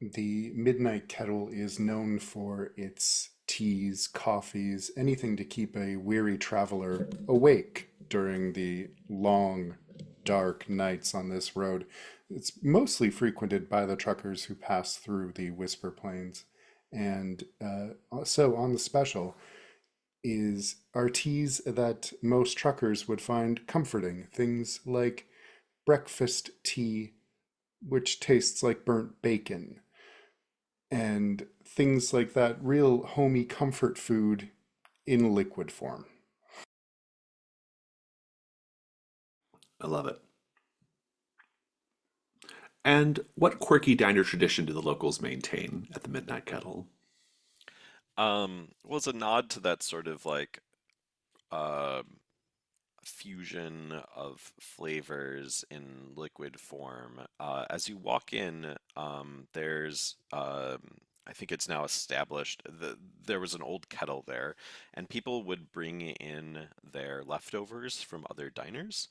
The Midnight Kettle is known for its teas, coffees, anything to keep a weary traveler awake during the long, dark nights on this road. It's mostly frequented by the truckers who pass through the Whisper Plains. And so on the special are teas that most truckers would find comforting. Things like breakfast tea, which tastes like burnt bacon, and things like that, real homey comfort food in liquid form. I love it. And what quirky diner tradition do the locals maintain at the Midnight Kettle? Well, it's a nod to that sort of like um fusion of flavors in liquid form. As you walk in, I think it's now established that there was an old kettle there, and people would bring in their leftovers from other diners,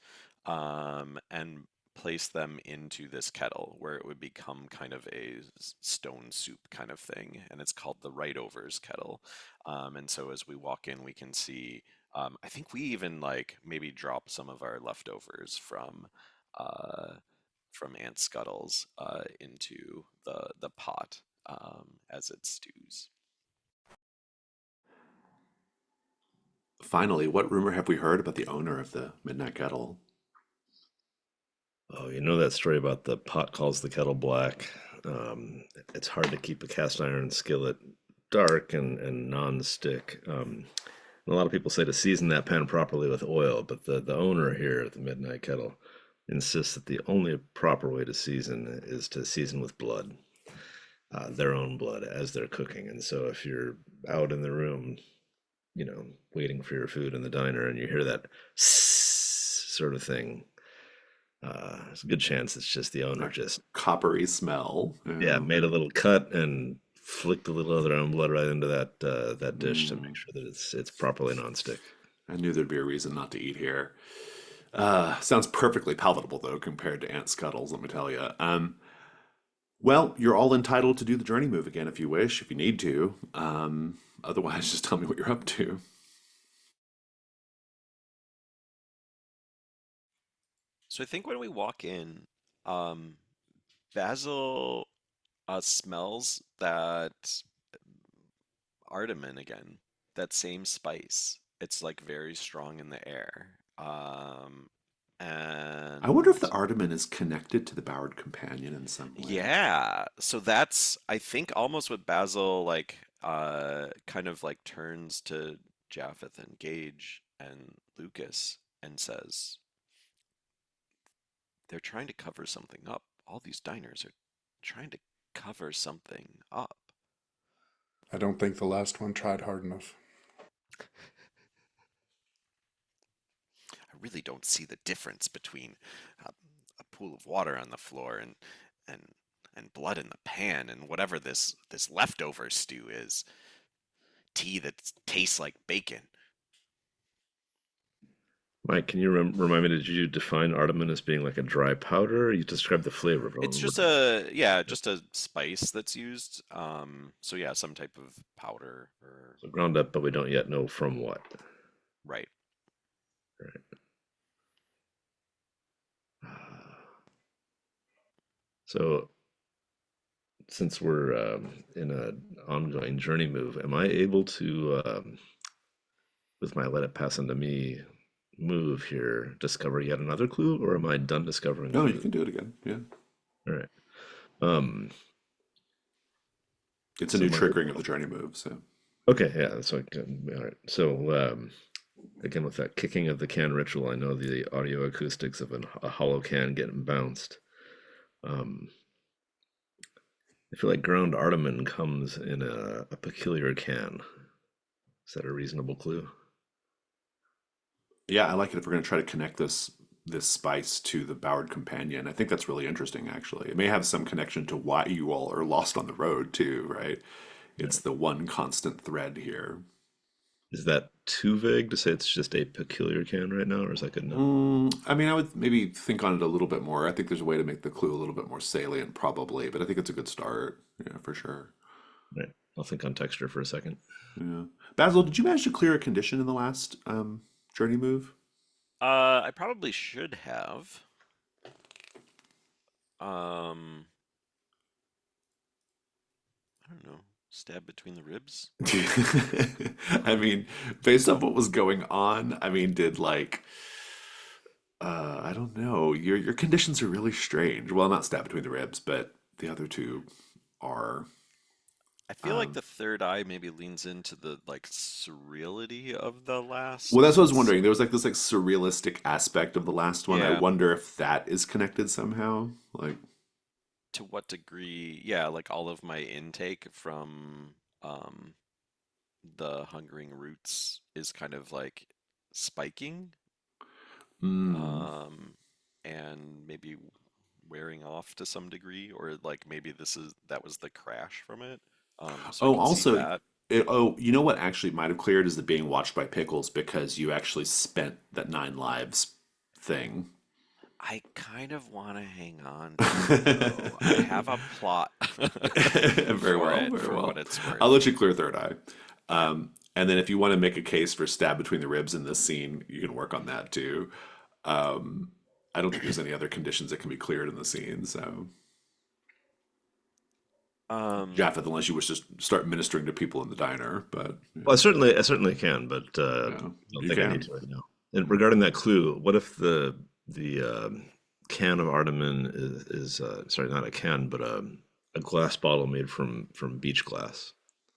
and place them into this kettle where it would become kind of a stone soup kind of thing, and it's called the right overs kettle. And so as we walk in, we can see I think we even like maybe drop some of our leftovers uh, from Aunt Scuttle's into the pot as it stews. Finally, what rumor have we heard about the owner of the Midnight Kettle? Oh, you know that story about the pot calls the kettle black? It's hard to keep a cast iron skillet dark and non-stick. And a lot of people say to season that pan properly with oil, but the owner here at the Midnight Kettle insists that the only proper way to season is to season with blood, their own blood as they're cooking. And so if you're out in the room, waiting for your food in the diner and you hear that sort of thing, there's a good chance it's just the owner That just, coppery smell. yeah, Yeah. made a little cut and flicked a little of their own blood right into that dish to make Mm, sure that it's properly nonstick. I knew there'd be a reason not to eat here. Sounds perfectly palatable, though, compared to Aunt Scuttle's, let me tell you. Well, you're all entitled to do the journey move again if you wish, if you need to. Otherwise, just tell me what you're up to. So I think when we walk in, um, Basil smells that Ardaman again, that same spice. It's like very strong in the air. I wonder if And the Ardaman is connected to the Bowered Companion in some way. yeah, so that's I think almost what Basil like kind of like turns to Japheth and Gage and Lucas and says they're trying to cover something up. All these diners are trying to cover something up. I don't think the last one tried hard enough. I really don't see the difference between a pool of water on the floor and and blood in the pan and whatever this leftover stew is. Tea that tastes like bacon. Mike, can you remind me, did you define Ardaman as being like a dry powder? You described the flavor, but I don't It's remember. just a yeah, just a spice that's used. So yeah, some type of powder or So ground up, but we don't yet know from what. right. Right. So since we're in an ongoing journey move, am I able to, with my let it pass into me move here, discover yet another clue, or am I done discovering No, you clues? can do it again. Yeah. All right. Um, It's a so new my triggering of the journey move, so. okay, yeah, that's what. All right. So again, with that kicking of the can ritual, I know the audio acoustics of a hollow can getting bounced. Um, I feel like ground Ardaman comes in a peculiar can. Is that a reasonable clue? Yeah, I like it if we're going to try to connect this spice to the Bowered Companion. I think that's really interesting, actually. It may have some connection to why you all are lost on the road, too, right? It's Right. the one constant thread here. Is that too vague to say it's just a peculiar can right now, or is that good enough? I mean, I would maybe think on it a little bit more. I think there's a way to make the clue a little bit more salient, probably, but I think it's a good start. Yeah, for sure. Right. I'll think on texture for a second. Yeah. Basil, did you manage to clear a condition in the last journey move? I probably should have. Um, I don't know. Stab between the ribs. I mean, based on what was going on, I mean, did like I don't know. Your conditions are really strange. Well, not stab between the ribs, but the other two are. I feel like Um, the third eye maybe leans into the like surreality of the well, that's last. what I was wondering. There was like this like surrealistic aspect of the last one. I Yeah, wonder if that is connected somehow. Like, to what degree? Yeah, like all of my intake from um the Hungering Roots is kind of like spiking, mm. um, and maybe wearing off to some degree, or like maybe that was the crash from it. So I Oh, could see also, that. you know what actually might have cleared is the being watched by Pickles because you actually spent that 9 lives thing. I kind of want to hang on to it though. I have a plot Very for well, it, very for what well. it's I'll worth. let you clear third eye. Okay. And then if you want to make a case for stab between the ribs in this scene, you can work on that too. Um, I don't think there's any other conditions that can be cleared in the scene. So, Um, Japheth, unless you wish to start ministering to people in the diner, but Well, I certainly can, but I yeah, don't you think I need can. to right now. And regarding that clue, what if the can of Ardaman is sorry, not a can, but a glass bottle made from beach glass?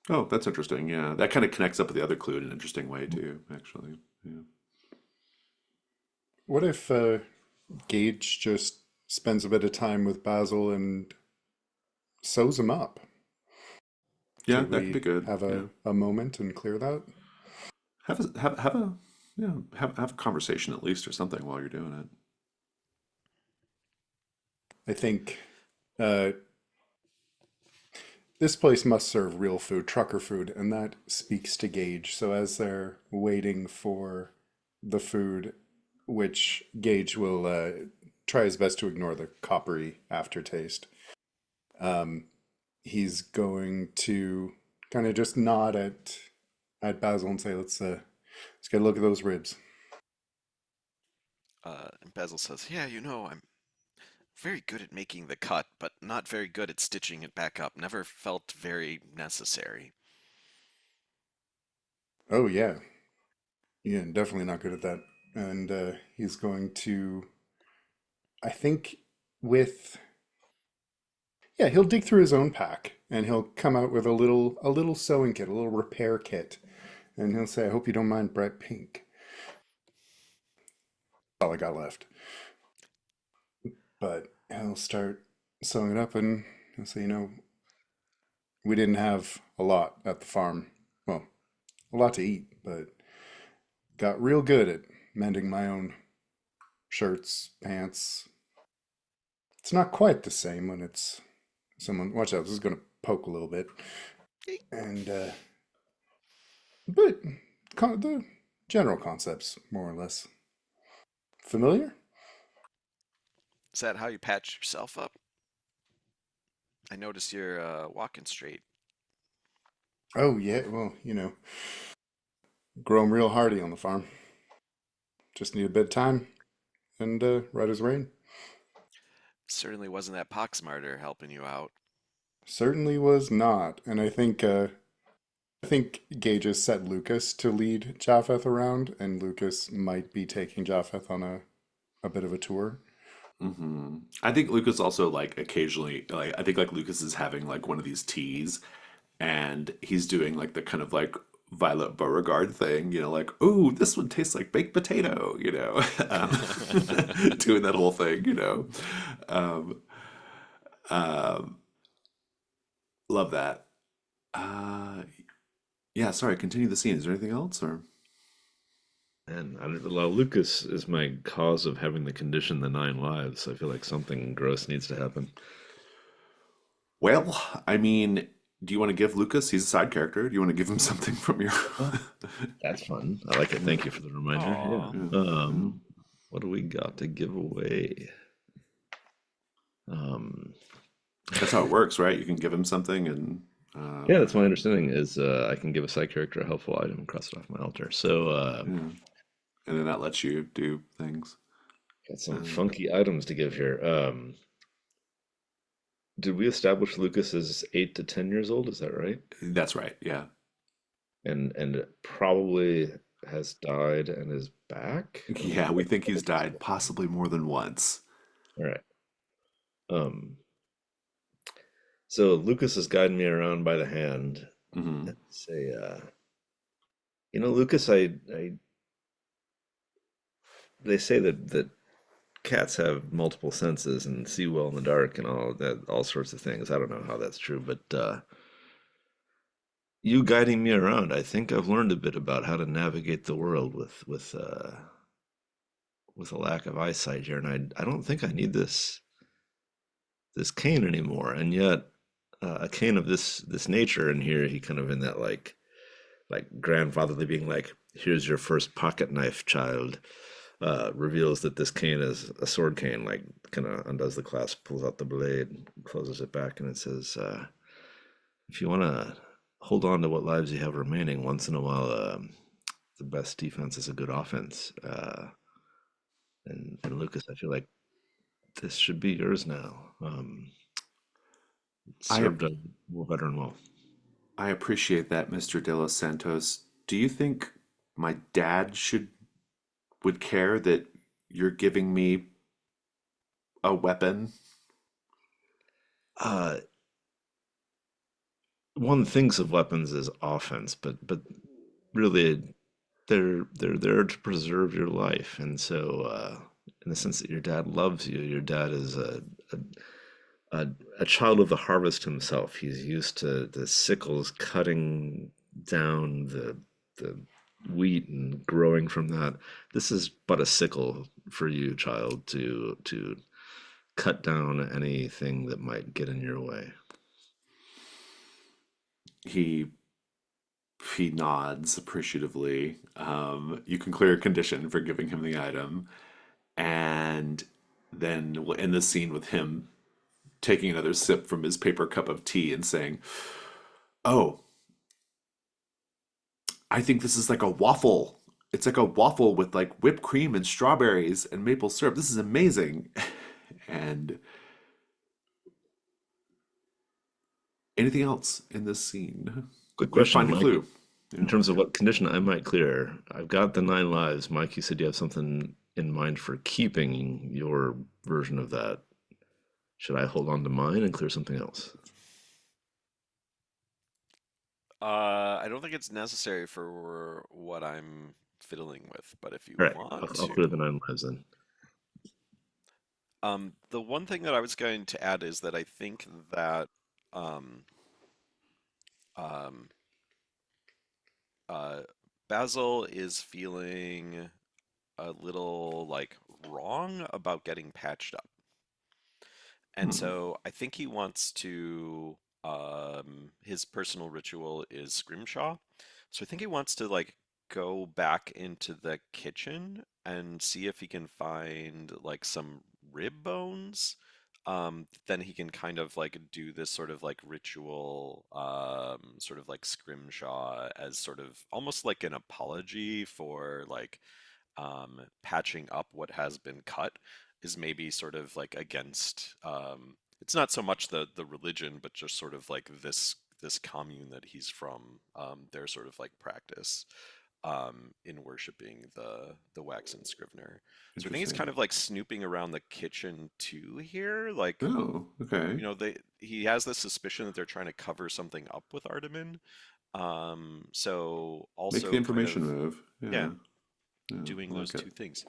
Oh, that's interesting. Yeah, that kind of connects up with the other clue in an interesting way too, actually. Yeah. What if Gage just spends a bit of time with Basil and sews him up? Yeah, Could that could be we good. have Yeah. a moment and clear that? Have a yeah, have a conversation at least or something while you're doing it. I think uh, this place must serve real food, trucker food, and that speaks to Gage. So as they're waiting for the food, which Gage will try his best to ignore the coppery aftertaste, um, he's going to kind of just nod at Basil and say, let's get a look at those ribs." and Basil says, "Yeah, I'm very good at making the cut, but not very good at stitching it back up. Never felt very necessary." Oh yeah, yeah, definitely not good at that. And he's going to, I think, with yeah, he'll dig through his own pack and he'll come out with a little sewing kit, a little repair kit, and he'll say, "I hope you don't mind bright pink." All I got left. But he'll start sewing it up and he'll say, we didn't have a lot at the farm. Well, a lot to eat, but got real good at mending my own shirts, pants. It's not quite the same when it's Someone, watch out, this is going to poke a little bit. Eek. And, but the general concepts, more or less. Familiar? Is that how you patch yourself up? I notice you're walking straight. Oh, yeah, well, grow 'em real hardy on the farm. Just need a bit of time and right as rain. Certainly wasn't that Poxmarter helping you out. Certainly was not. And I think Gage has set Lucas to lead Japheth around, and Lucas might be taking Japheth on a bit of a tour. I think Lucas also like occasionally like I think like Lucas is having like one of these teas and he's doing like the kind of like Violet Beauregard thing, like, oh, this one tastes like baked potato, um, doing that whole thing. Um, um, love that. Uh, yeah, sorry, continue the scene. Is there anything else or? And I don't, well, Lucas is my cause of having the condition the 9 lives. I feel like something gross needs to happen. Well, I mean, do you want to give Lucas, he's a side character, do you want to give him something from your Oh, that's fun. I like it. Thank you for the reminder. Aw. Yeah. yeah, yeah. What do we got to give away? Um, That's how it works, right? You can give him something and yeah, that's my understanding is I can give a side character a helpful item and cross it off my altar. So yeah. And then that lets you do things. got some Um, funky items to give here. Did we establish Lucas is 8 to 10 years old? Is that right? that's right. Yeah. And probably has died and is back. Yeah, we think he's died possibly more than once. All right. Um, so Lucas is guiding me around by the hand. Hmm. Say, Lucas, they say that cats have multiple senses and see well in the dark and all that, all sorts of things. I don't know how that's true, but you guiding me around, I think I've learned a bit about how to navigate the world with a lack of eyesight here, and I don't think I need this cane anymore. And yet, a cane of this nature, and here he kind of in that like grandfatherly being like, here's your first pocket knife, child. Reveals that this cane is a sword cane, like kind of undoes the clasp, pulls out the blade, closes it back, and it says, if you want to hold on to what lives you have remaining, once in a while, the best defense is a good offense. And Lucas, I feel like this should be yours now. I Served a war veteran well. I appreciate that, Mr. De Los Santos. Do you think my dad would care that you're giving me a weapon? Uh, One thinks of weapons as offense, but really they're there to preserve your life. And so, in the sense that your dad loves you, your dad is a, a, a child of the harvest himself. He's used to the sickles cutting down the wheat and growing from that. This is but a sickle for you, child, to cut down anything that might get in your way. He he nods appreciatively. You can clear a condition for giving him the item, and then we'll end the scene with him taking another sip from his paper cup of tea and saying, "Oh, I think this is like a waffle. It's like a waffle with like whipped cream and strawberries and maple syrup. This is amazing." And anything else in this scene? Quick We have to question, find a Mike. clue. In Yeah. terms of what condition I might clear, I've got the 9 lives. Mike, you said you have something in mind for keeping your version of that. Should I hold on to mine and clear something else? I don't think it's necessary for what I'm fiddling with, but if you All right, want I'll clear the to. 9 lives then. The one thing that I was going to add is that I think that um, um, uh, Basil is feeling a little like wrong about getting patched up. And Hmm. so I think he wants to, his personal ritual is scrimshaw. So I think he wants to like go back into the kitchen and see if he can find like some rib bones. Then he can kind of like do this sort of like ritual, sort of like scrimshaw as sort of almost like an apology for like patching up what has been cut is maybe sort of like against it's not so much the religion but just sort of like this commune that he's from, their sort of like practice in worshiping the waxen scrivener. So I think he's kind Interesting. of like snooping around the kitchen too here, like, Oh, okay. you know, they he has this suspicion that they're trying to cover something up with Artemin. So Make the also kind information of, move. yeah, Yeah, yeah, doing I those like it. two things.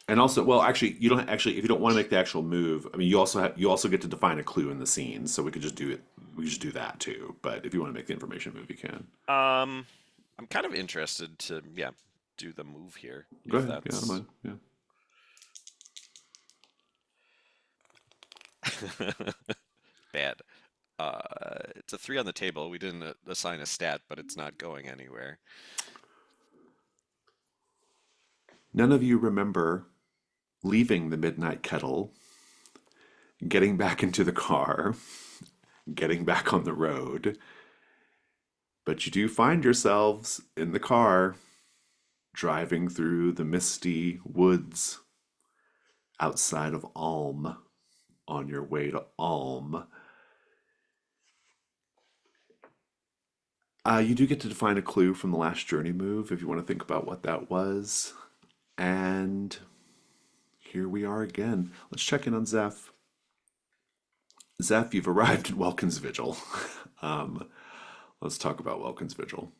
And also, well, actually, you don't actually if you don't want to make the actual move. I mean, you also get to define a clue in the scene, so we could just do it. We could just do that too. But if you want to make the information move, you can. Um, I'm kind of interested to, yeah, do the move here Go if ahead. Yeah, I don't that's mind. Yeah. bad. It's a 3 on the table. We didn't assign a stat, but it's not going anywhere. None of you remember leaving the midnight kettle, getting back into the car, getting back on the road, but you do find yourselves in the car driving through the misty woods outside of Ulm on your way to Ulm. You do get to define a clue from the last journey move if you want to think about what that was. And here we are again. Let's check in on Zeph. Zeph, you've arrived at Welkin's Vigil. um, let's talk about Welkin's Vigil.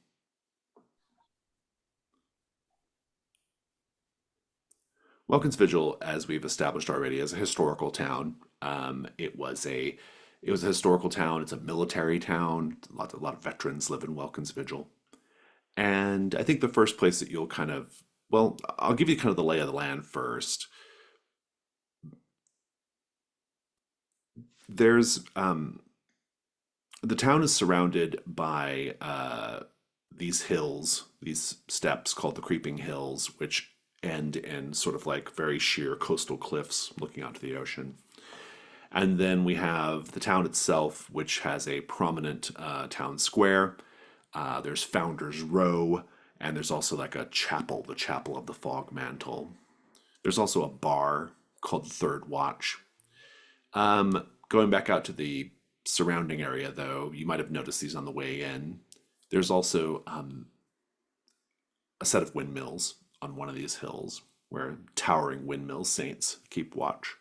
Welkin's Vigil, as we've established already, is a historical town. It was a historical town. It's a military town. A lot of veterans live in Welkin's Vigil. And I think the first place that you'll kind of, well, I'll give you kind of the lay of the land first. There's the town is surrounded by these hills, these steps called the Creeping Hills, which end in sort of like very sheer coastal cliffs looking out to the ocean. And then we have the town itself, which has a prominent town square. There's Founders Row, and there's also like a chapel, the Chapel of the Fog Mantle. There's also a bar called Third Watch. Going back out to the surrounding area, though, you might have noticed these on the way in. There's also a set of windmills on one of these hills where towering windmill saints keep watch.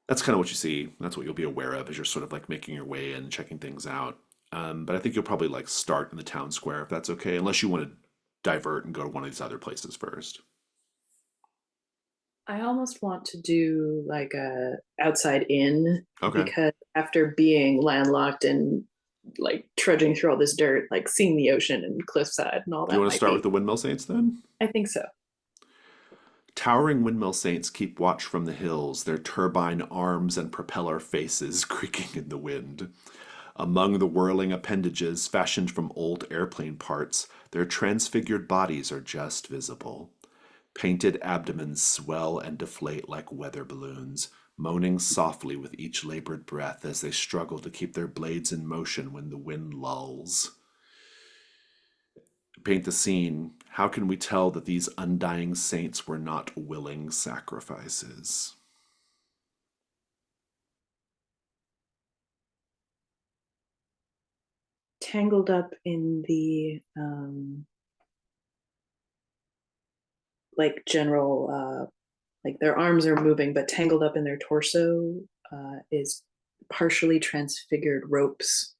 That's kind of what you see. That's what you'll be aware of as you're sort of like making your way in, checking things out. But I think you'll probably like start in the town square if that's okay, unless you want to divert and go to one of these other places first. I almost want to do like a outside in Okay. because after being landlocked and like trudging through all this dirt, like seeing the ocean and cliffside and all Do you that want to might start with be. the windmill saints then? I think so. Towering windmill saints keep watch from the hills, their turbine arms and propeller faces creaking in the wind. Among the whirling appendages fashioned from old airplane parts, their transfigured bodies are just visible. Painted abdomens swell and deflate like weather balloons, moaning softly with each labored breath as they struggle to keep their blades in motion when the wind lulls. Paint the scene. How can we tell that these undying saints were not willing sacrifices? Tangled up in the like general like their arms are moving, but tangled up in their torso is partially transfigured ropes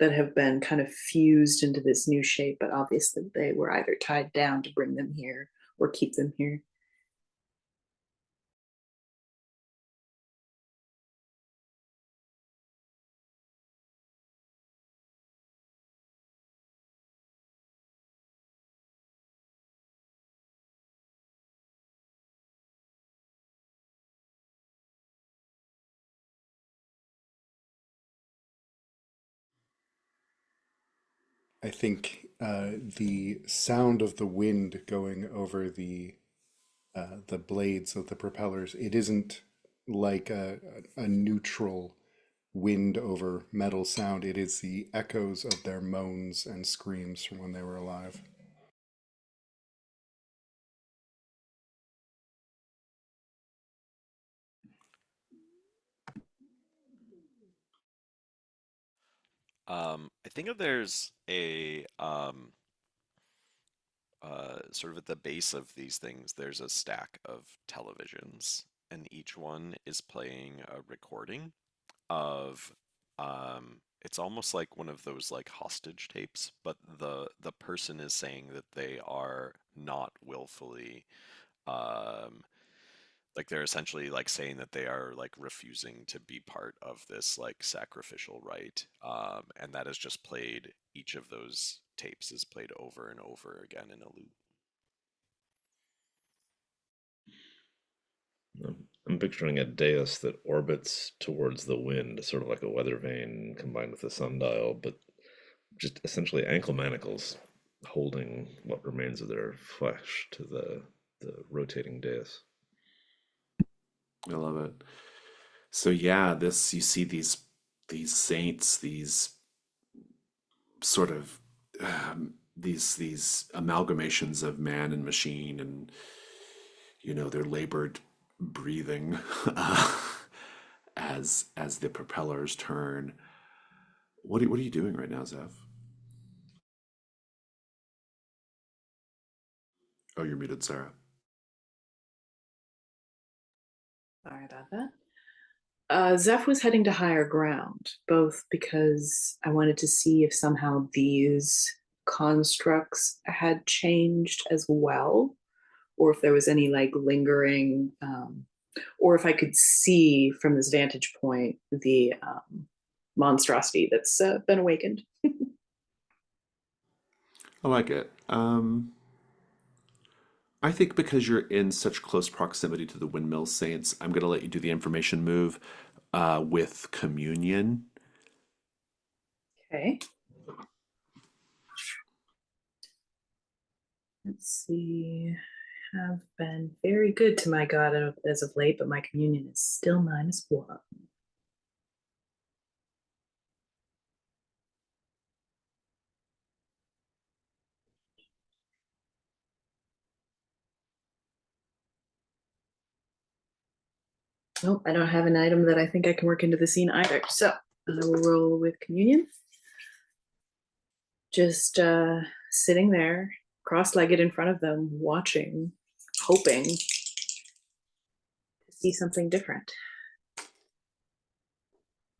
that have been kind of fused into this new shape, but obviously they were either tied down to bring them here or keep them here. I think the sound of the wind going over the blades of the propellers, it isn't like a neutral wind over metal sound. It is the echoes of their moans and screams from when they were alive. I think if there's a sort of at the base of these things, there's a stack of televisions, and each one is playing a recording of it's almost like one of those like hostage tapes, but the person is saying that they are not willfully um like they're essentially like saying that they are like refusing to be part of this like sacrificial rite, and that is just played, each of those tapes is played over and over again in a loop. I'm picturing a dais that orbits towards the wind, sort of like a weather vane combined with a sundial, but just essentially ankle manacles holding what remains of their flesh to the rotating dais. I love it. So yeah, this you see these saints, these sort of these amalgamations of man and machine, and their labored breathing as the propellers turn. What are you doing right now, Zev? Oh, you're muted, Sarah. Sorry about that. Zeph was heading to higher ground, both because I wanted to see if somehow these constructs had changed as well, or if there was any like lingering, or if I could see from this vantage point the monstrosity that's been awakened. I like it. I think because you're in such close proximity to the windmill saints, I'm going to let you do the information move with communion. Okay. Let's see. Have been very good to my god as of late, but my communion is still -1. Nope, I don't have an item that I think I can work into the scene either. So I will roll with communion. Just sitting there, cross-legged in front of them, watching, hoping to see something different.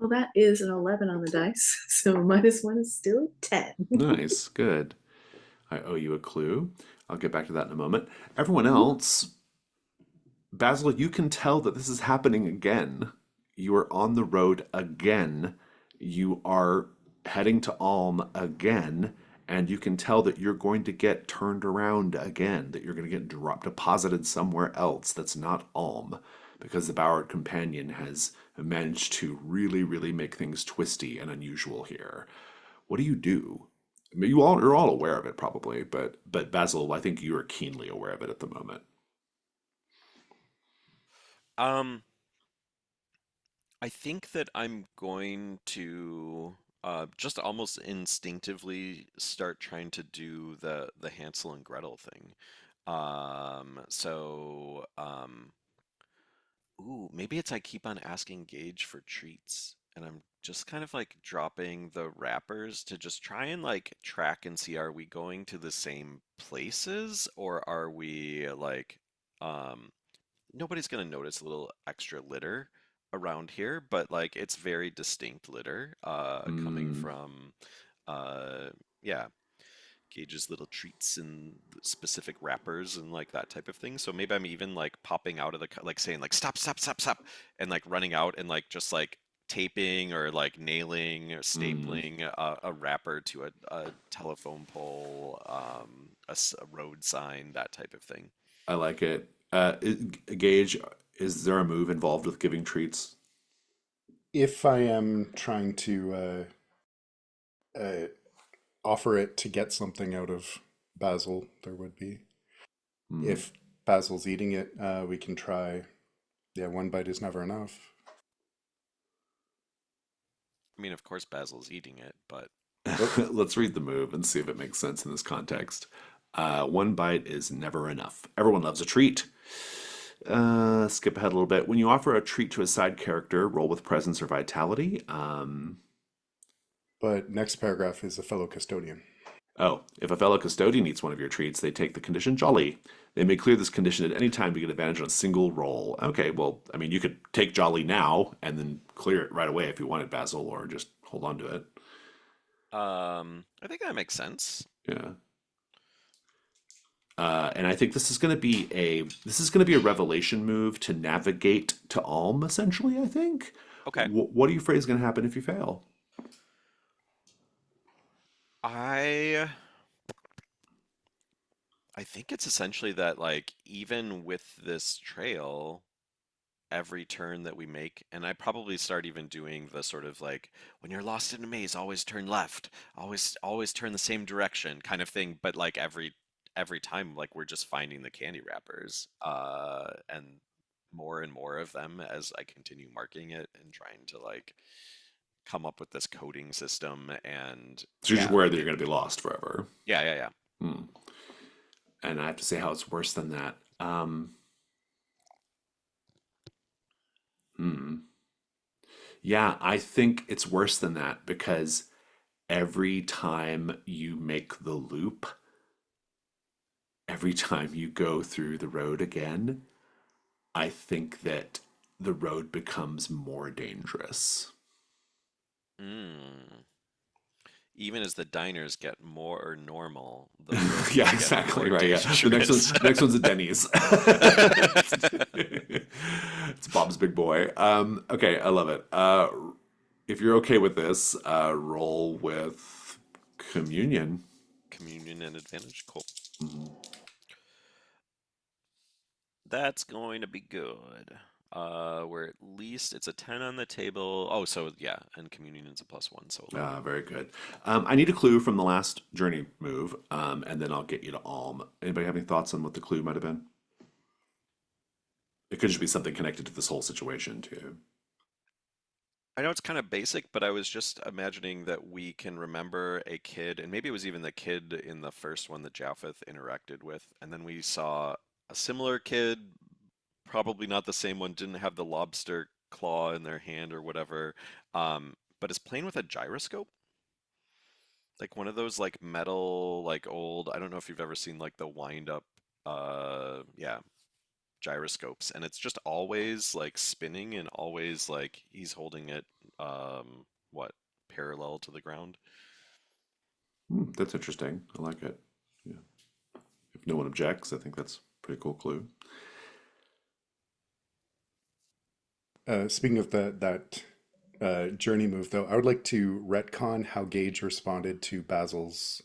Well, that is an 11 on the dice, so -1 is still a 10. Nice, good. I owe you a clue. I'll get back to that in a moment. Everyone else, Basil, you can tell that this is happening again. You are on the road again. You are heading to Alm again, and you can tell that you're going to get turned around again, that you're going to get deposited somewhere else that's not Alm, because the Bowered Companion has managed to really, really make things twisty and unusual here. What do you do? I mean, you're all aware of it probably, but Basil, I think you are keenly aware of it at the moment. Um, I think that I'm going to just almost instinctively start trying to do the Hansel and Gretel thing. Ooh, maybe it's I keep on asking Gage for treats, and I'm just kind of like dropping the wrappers to just try and like track and see, are we going to the same places, or are we like um nobody's gonna notice a little extra litter around here, but like it's very distinct litter coming Mm, from uh yeah, Gage's little treats and specific wrappers and like that type of thing. So maybe I'm even like popping out of the like saying like stop, stop, stop, stop, and like running out and like just like taping or like nailing or mm. stapling a wrapper to a telephone pole, a road sign, that type of thing. I like it. Gage, is there a move involved with giving treats? If I am trying to offer it to get something out of Basil, there would be. Hmm. If Basil's eating it, we can try. Yeah, one bite is never enough. I mean, of course, Basil's eating it, but Oh, Let's read the move and see if it makes sense in this context. One bite is never enough. Everyone loves a treat. Skip ahead a little bit. When you offer a treat to a side character, roll with presence or vitality. but next paragraph is a fellow custodian. Oh, if a fellow custodian eats one of your treats, they take the condition jolly. They may clear this condition at any time to get advantage on a single roll. Okay, well, I mean, you could take jolly now and then clear it right away if you wanted, Basil, or just hold on to it. I think that makes sense. Yeah. And I think this is going to be a revelation move to navigate to Alm, essentially. I think. Okay. What are you afraid is going to happen if you fail? I I think it's essentially that like even with this trail, every turn that we make, and I probably start even doing the sort of like when you're lost in a maze, always turn left, always turn the same direction kind of thing, but like every time like we're just finding the candy wrappers and more of them as I continue marking it and trying to like come up with this coding system and So you're just yeah, worried that you're going to be lost forever. yeah. Hmm. And I have to say how it's worse than that. Hmm. Yeah, I think it's worse than that because every time you make the loop, every time you go through the road again, I think that the road becomes more dangerous. Mm. Even as the diners get more normal, the roads Yeah, get more exactly. Right. Yeah. dangerous. The next one's a Denny's. It's Bob's Big Boy. Okay, I love it. If you're okay with this, roll with communion. Communion and advantage. Cool. Mhm. That's going to be good. Where at least it's a 10 on the table. Oh, so yeah, and communion is a +1, so 11. Very good. I need a clue from the last journey move, and then I'll get you to Alm. Anybody have any thoughts on what the clue might have been? It could just be something connected to this whole situation, too. I know it's kind of basic, but I was just imagining that we can remember a kid, and maybe it was even the kid in the first one that Japheth interacted with, and then we saw a similar kid, probably not the same one, didn't have the lobster claw in their hand or whatever, but is playing with a gyroscope, like one of those like metal, like old. I don't know if you've ever seen like the wind up, yeah, gyroscopes, and it's just always like spinning and always like he's holding it, what, parallel to the ground. That's interesting. I like it. Yeah. If no one objects, I think that's a pretty cool clue. Speaking of that journey move, though, I would like to retcon how Gage responded to Basil's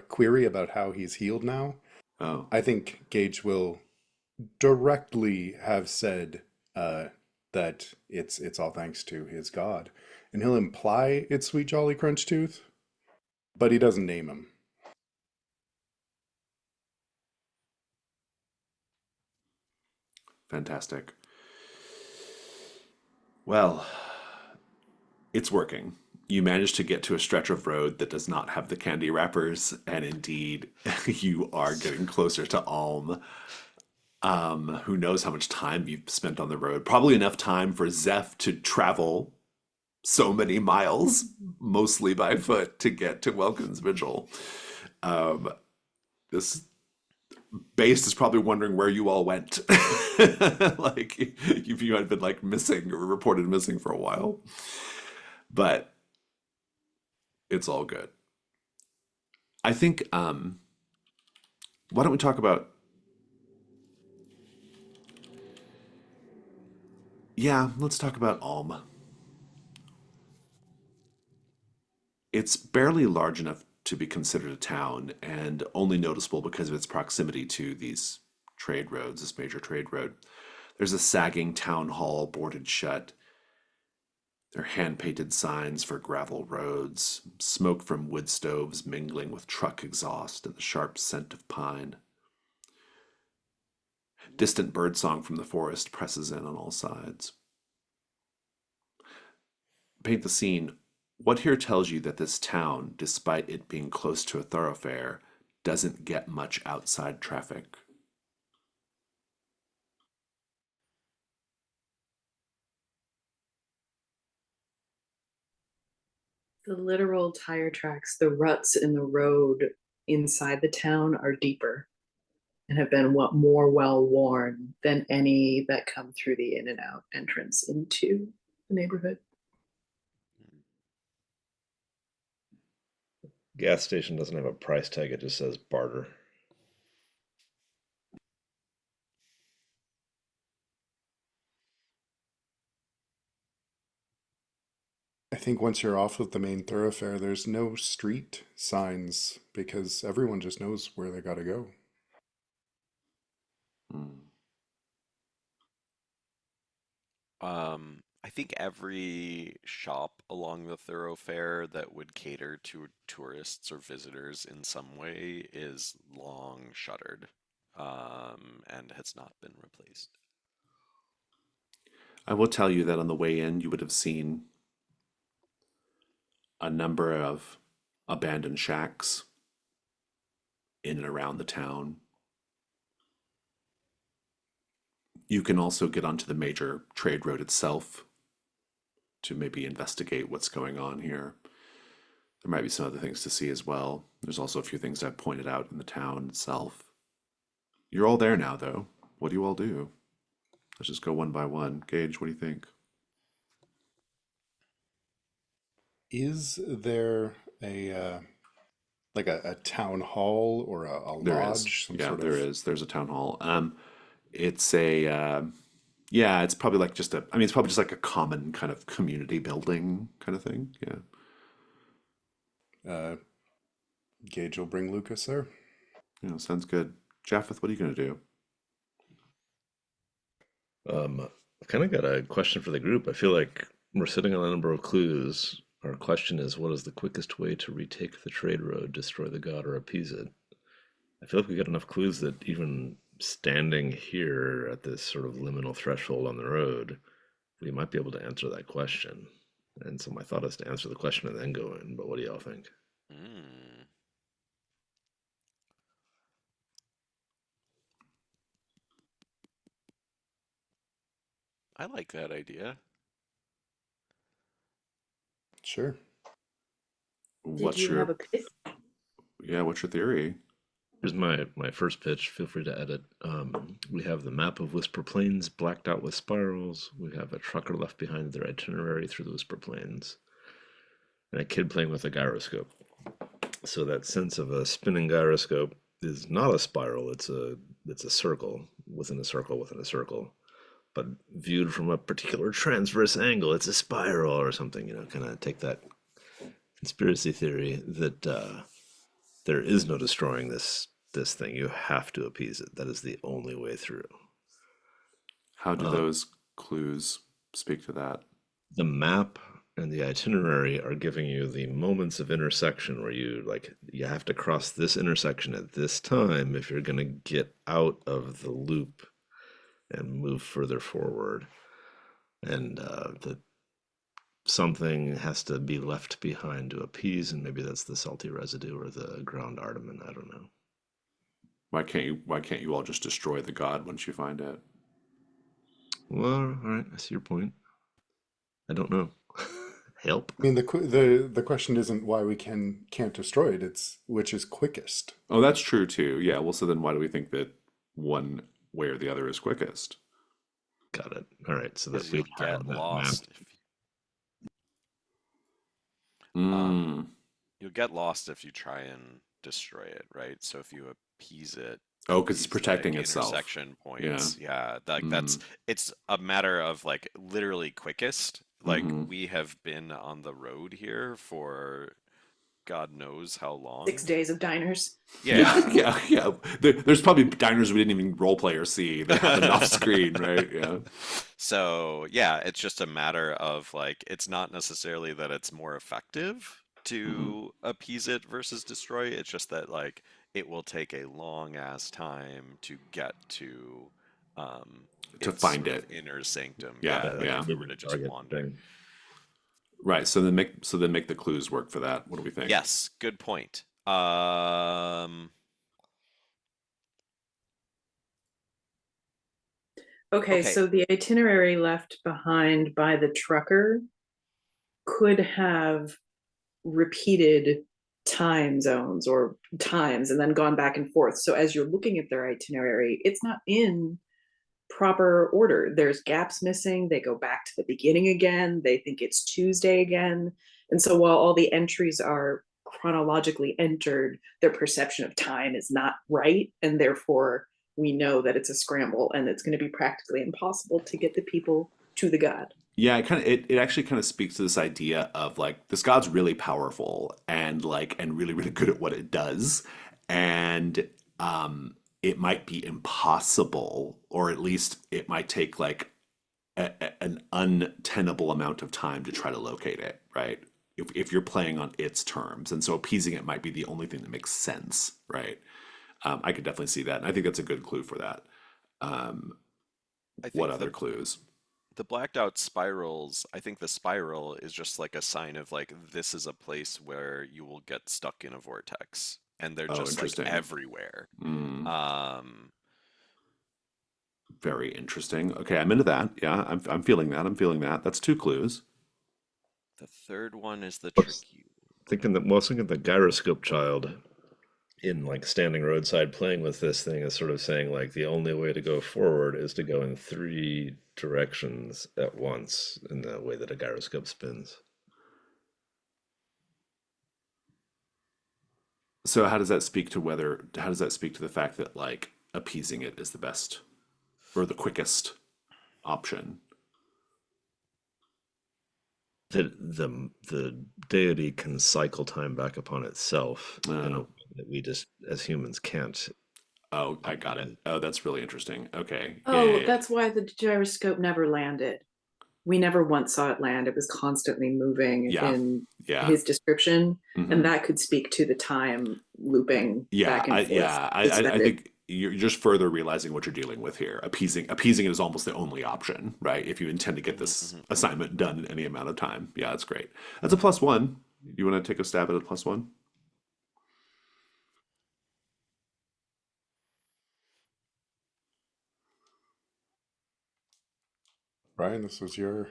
query about how he's healed now. Oh, I think Gage will directly have said that it's all thanks to his god, and he'll imply it's Sweet Jolly Crunch Tooth, but he doesn't name him. fantastic. Well, it's working. You managed to get to a stretch of road that does not have the candy wrappers, and indeed, you are getting closer to Alm. Who knows how much time you've spent on the road? Probably enough time for Zeph to travel so many miles, mostly by foot, to get to Welkin's Vigil. Um, this base is probably wondering where you all went. Like if you had been like missing or reported missing for a while, but it's all good. I think. Why don't we talk about? Yeah, let's talk about Alm. It's barely large enough to be considered a town, and only noticeable because of its proximity to these trade roads, this major trade road. There's a sagging town hall boarded shut. There are hand-painted signs for gravel roads, smoke from wood stoves mingling with truck exhaust and the sharp scent of pine. Distant birdsong from the forest presses in on all sides. Paint the scene. What here tells you that this town, despite it being close to a thoroughfare, doesn't get much outside traffic? The literal tire tracks, the ruts in the road inside the town are deeper and have been what more well worn than any that come through the in and out entrance into the neighborhood. Gas station doesn't have a price tag, it just says barter. I think once you're off of the main thoroughfare, there's no street signs because everyone just knows where they gotta go. Hmm. I think every shop along the thoroughfare that would cater to tourists or visitors in some way is long shuttered, and has not been replaced. I will tell you that on the way in, you would have seen a number of abandoned shacks in and around the town. You can also get onto the major trade road itself to maybe investigate what's going on here. There might be some other things to see as well. There's also a few things I've pointed out in the town itself. You're all there now, though. What do you all do? Let's just go one by one. Gage, what do you think? Is there a like a town hall or a There is. lodge, some Yeah, sort there of? is. There's a town hall. It's a yeah, it's probably like just a I mean it's probably just like a common kind of community building kind of thing. Yeah. Uh, Gage will bring Lucas there. Yeah, sounds good. Japheth, what are you gonna do? I've kind of got a question for the group. I feel like we're sitting on a number of clues. Our question is, what is the quickest way to retake the trade road, destroy the god, or appease it? I feel like we got enough clues that even standing here at this sort of liminal threshold on the road, we might be able to answer that question. And so my thought is to answer the question and then go in. But what do y'all think? Mm, I like that idea. Sure. Did What's you have your a pitch? yeah, what's your theory? Here's my first pitch. Feel free to edit. We have the map of Whisper Plains blacked out with spirals. We have a trucker left behind their itinerary through the Whisper Plains, and a kid playing with a gyroscope. So that sense of a spinning gyroscope is not a spiral. It's a circle within a circle within a circle. But viewed from a particular transverse angle, it's a spiral or something. Kind of take that conspiracy theory that there is no destroying this thing. You have to appease it. That is the only way through. How do Um, those clues speak to that? the map and the itinerary are giving you the moments of intersection where you have to cross this intersection at this time if you're going to get out of the loop and move further forward. And that something has to be left behind to appease, and maybe that's the salty residue or the ground ardamon. I don't know. Why can't you all just destroy the god once you find it? Well, all right, I see your point. I don't know. Help. I mean, the question isn't why we can't destroy it. It's which is quickest. Oh, that's true too. Yeah, well so then why do we think that one way or the other is quickest? Got it. All right, so that Because we you'll have get that map. lost if um, Mm. you'll get lost if you try and destroy it, right? So if you appease it Oh, at because it's these like protecting itself. intersection Yeah. points, yeah, like that's Mm. it's a matter of like literally quickest. Like Mm-hmm. we have been on the road here for God knows how long. 6 days of diners. Yeah. Yeah. There's probably diners we didn't even role play or see that happen off screen, right? Yeah. So, yeah, it's just a matter of like, it's not necessarily that it's more effective Hmm. to appease it versus destroy. It's just that like it will take a long ass time to get to To its find sort of it. inner sanctum. Yeah, Yeah, That, like like yeah. if we were to moving just target wander. thing. Right. So then make the clues work for that. What do we think? Yes, good point. Okay, Okay. so the itinerary left behind by the trucker could have repeated time zones or times and then gone back and forth. So as you're looking at their itinerary, it's not in proper order. There's gaps missing. They go back to the beginning again. They think it's Tuesday again. And so while all the entries are chronologically entered, their perception of time is not right. And therefore, we know that it's a scramble and it's going to be practically impossible to get the people to the god. Yeah, it actually kind of speaks to this idea of like this god's really powerful and like and really really good at what it does, and it might be impossible, or at least it might take like an untenable amount of time to try to locate it, right? If you're playing on its terms, and so appeasing it might be the only thing that makes sense, right? I could definitely see that, and I think that's a good clue for that. Um, I what think other clues? the blacked out spirals, I think the spiral is just like a sign of like this is a place where you will get stuck in a vortex and they're Oh, just like interesting. everywhere. Mm, Um, very interesting. Okay, I'm into that. Yeah, I'm feeling that. I'm feeling that. That's two clues. the third one is the Was tricky. I was thinking the gyroscope child in like standing roadside playing with this thing is sort of saying like the only way to go forward is to go in three directions at once in the way that a gyroscope spins. So how does that speak to whether? How does that speak to the fact that like appeasing it is the best or the quickest option? That the deity can cycle time back upon itself in a Uh, way that we just as humans can't. oh, I got it. Oh, that's really interesting. Okay. Yeah, yeah, Oh, yeah. that's why the gyroscope never landed. We never once saw it land. It was constantly moving Yeah. in Yeah. his description, and Hmm. that could speak to the time looping Yeah, back and forth I suspended. think you're just further realizing what you're dealing with here. Appeasing it is almost the only option, right? If you intend to get Mhm, this mhm. assignment done in any amount of time. Yeah, that's great. That's a +1. You want to take a stab at a +1? Brian, this was your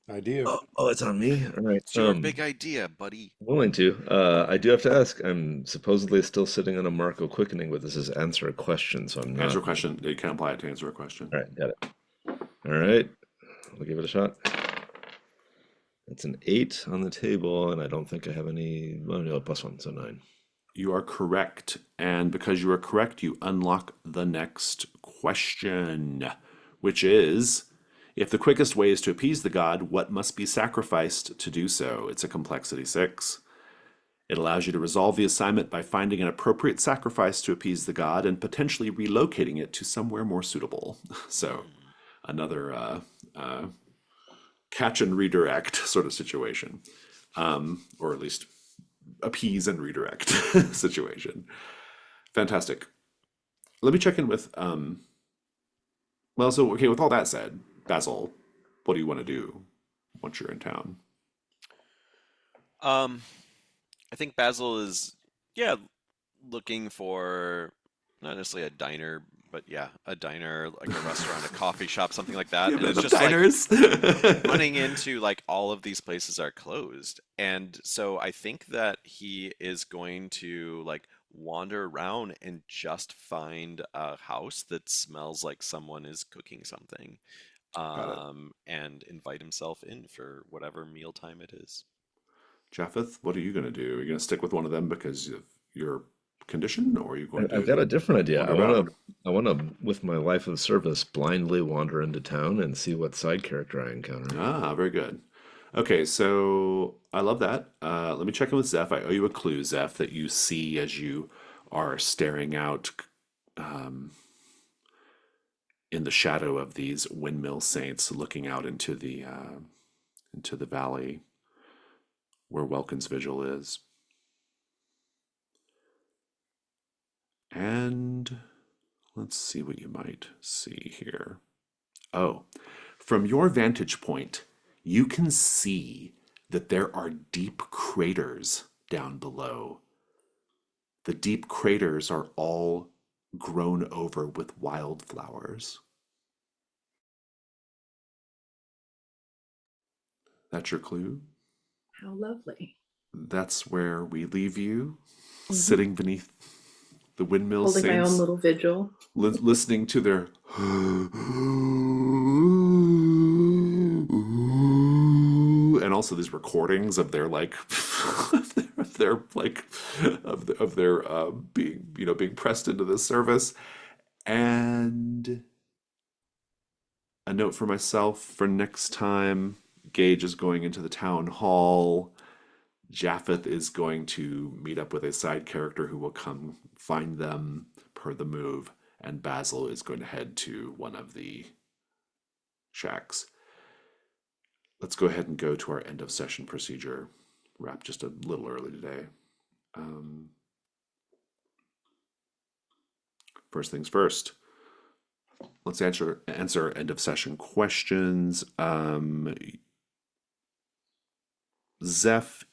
idea. Oh, it's on me. All right. It's your big idea, buddy. Willing to. I do have to ask. I'm supposedly still sitting on a Marco quickening, but this is answer a question, so I'm Answer not. a question. You can apply it to answer a question. All right, got it. All right, I'll give it a shot. It's an 8 on the table, and I don't think I have any. Well, no, +1, so 9. You are correct. And because you are correct, you unlock the next question, which is if the quickest way is to appease the god, what must be sacrificed to do so? It's a complexity 6. It allows you to resolve the assignment by finding an appropriate sacrifice to appease the god and potentially relocating it to somewhere more suitable. So, Hmm. another uh, catch and redirect sort of situation, or at least appease and redirect situation. Fantastic. Let me check in with well, so okay, with all that said, Basil, what do you want to do once you're in town? Um, I think Basil is, yeah, looking for not necessarily a diner, but yeah, a diner, like a restaurant, a coffee shop, something like Do that. you And have it's enough just like diners? running into like all of these places are closed. And so I think that he is going to like wander around and just find a house that smells like someone is cooking something, Got it. and invite himself in for whatever mealtime it is. Japheth, what are you going to do? Are you going to stick with one of them because of your condition, or are you going I've got to a different idea. wander about? I want to, with my life of service, blindly wander into town and see what side character I encounter. Ah, very good. Okay, so I love that. Let me check in with Zeph. I owe you a clue, Zeph, that you see as you are staring out um, in the shadow of these windmill saints, looking out into the valley where Welkin's Vigil is. And let's see what you might see here. Oh, from your vantage point, you can see that there are deep craters down below. The deep craters are all grown over with wildflowers. That's your clue? How lovely. That's where we leave you, Hmm. sitting beneath the windmill Holding my own saints, little vigil. listening to their and also these recordings of their like of their like of their being being pressed into this service. And a note for myself for next time: Gage is going into the town hall. Japheth is going to meet up with a side character who will come find them per the move, and Basil is going to head to one of the shacks. Let's go ahead and go to our end of session procedure. Wrap just a little early today. Um, First things first. Let's answer end of session questions. Zeph,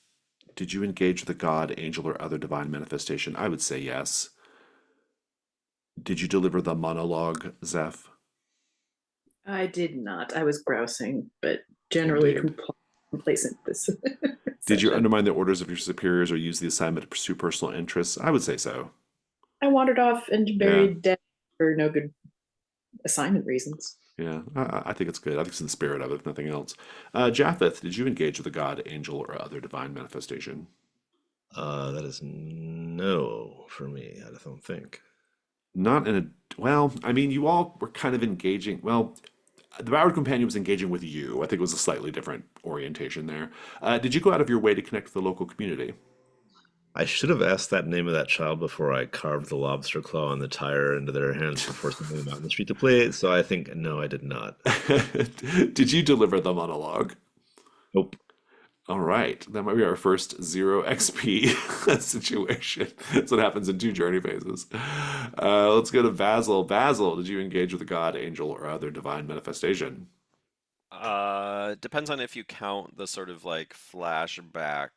did you engage with a god, angel, or other divine manifestation? I would say yes. Did you deliver the monologue, Zeph? I did not. I was grousing, but generally Indeed. complacent this Did you session. undermine the orders of your superiors or use the assignment to pursue personal interests? I would say so. I wandered off and Yeah, buried dead for no good assignment reasons. yeah. I think it's good. I think it's in the spirit of it, if nothing else. Japheth, did you engage with a god, angel, or other divine manifestation? That is no for me, I don't think. Not in a. Well, I mean, you all were kind of engaging. Well, the Ballard Companion was engaging with you. I think it was a slightly different orientation there. Did you go out of your way to connect with the local community? I should have asked that name of that child before I carved the lobster claw and the tire into their hands before sending them out in the street to play. So I think no, I did not. Did you deliver the monologue? Nope. All right, that might be our first 0 XP situation. That's what happens in 2 journey phases. Let's go to Basil. Basil, did you engage with a god, angel, or other divine manifestation? Depends on if you count the sort of like flashback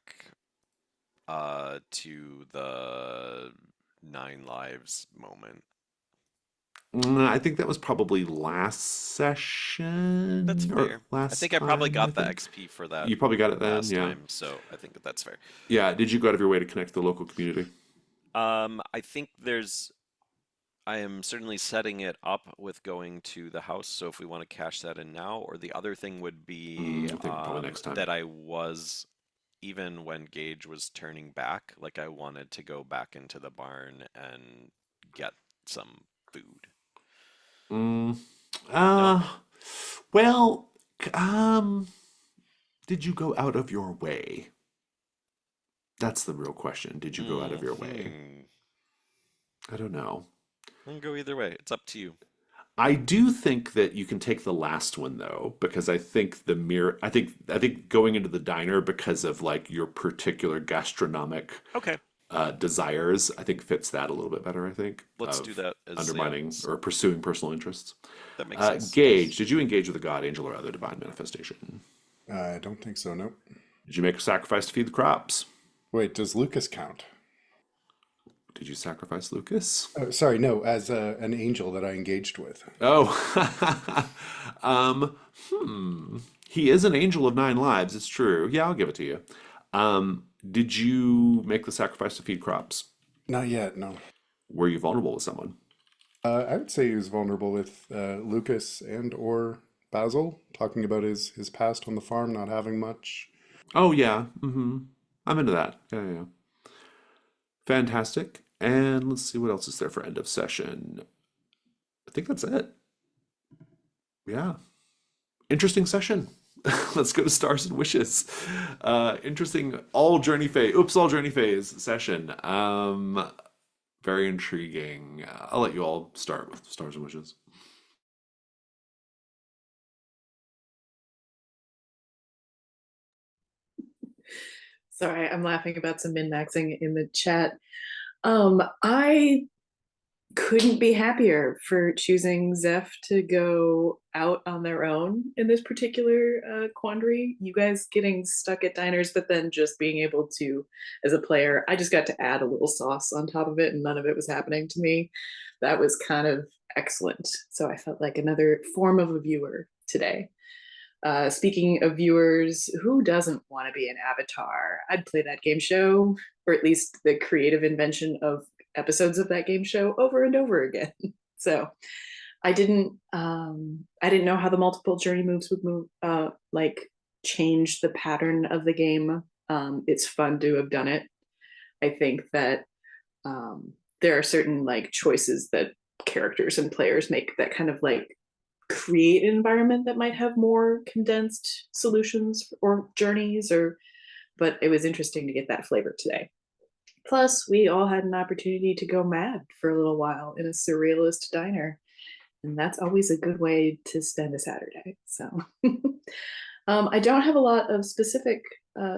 to the Nine Lives moment. I think that was probably last That's session or fair. I last think I probably time, I got the think. XP for that You probably got it then, last yeah. time, so I think that that's fair. Yeah, did you go out of your way to connect the local community? I think I am certainly setting it up with going to the house, so if we want to cash that in now, or the other thing would be I think probably next time. that I was, even when Gage was turning back, like I wanted to go back into the barn and get some food. Mm, No? uh, well, did you go out of your way? That's the real question. Did you go out of your way? Hmm. I don't know. I can go either way. It's up to you. I do think that you can take the last one though, because I think the mirror. I think going into the diner because of like your particular gastronomic Okay, desires, I think fits that a little bit better. I think let's do of that as yeah, undermining or pursuing personal interests. that makes sense. Gage, did you engage with a god, angel, or other divine manifestation? I don't think so, nope. Did you make a sacrifice to feed the crops? Wait, does Lucas count? Did you sacrifice Lucas? Sorry, no, as an angel that I engaged with. Oh, um, he is an angel of 9 lives. It's true. Yeah, I'll give it to you. Did you make the sacrifice to feed crops? Not yet, no. Were you vulnerable with someone? I would say he was vulnerable with Lucas and or Basil, talking about his past on the farm, not having much. Oh yeah. I'm into that. Yeah, yeah, yeah. Fantastic. And let's see what else is there for end of session. I think that's it. Yeah. Interesting session. let's go to Stars and Wishes. Interesting all journey phase session. Very intriguing. I'll let you all start with Stars and Wishes. Sorry, I'm laughing about some min-maxing in the chat. I couldn't be happier for choosing Zeph to go out on their own in this particular quandary. You guys getting stuck at diners, but then just being able to, as a player, I just got to add a little sauce on top of it, and none of it was happening to me. That was kind of excellent. So I felt like another form of a viewer today. Speaking of viewers, who doesn't want to be an avatar? I'd play that game show, or at least the creative invention of episodes of that game show over and over again. So I didn't know how the multiple journey moves would like change the pattern of the game. It's fun to have done it. I think that there are certain like choices that characters and players make that kind of like create an environment that might have more condensed solutions or journeys, or but it was interesting to get that flavor today. Plus, we all had an opportunity to go mad for a little while in a surrealist diner, and that's always a good way to spend a Saturday. So I don't have a lot of specific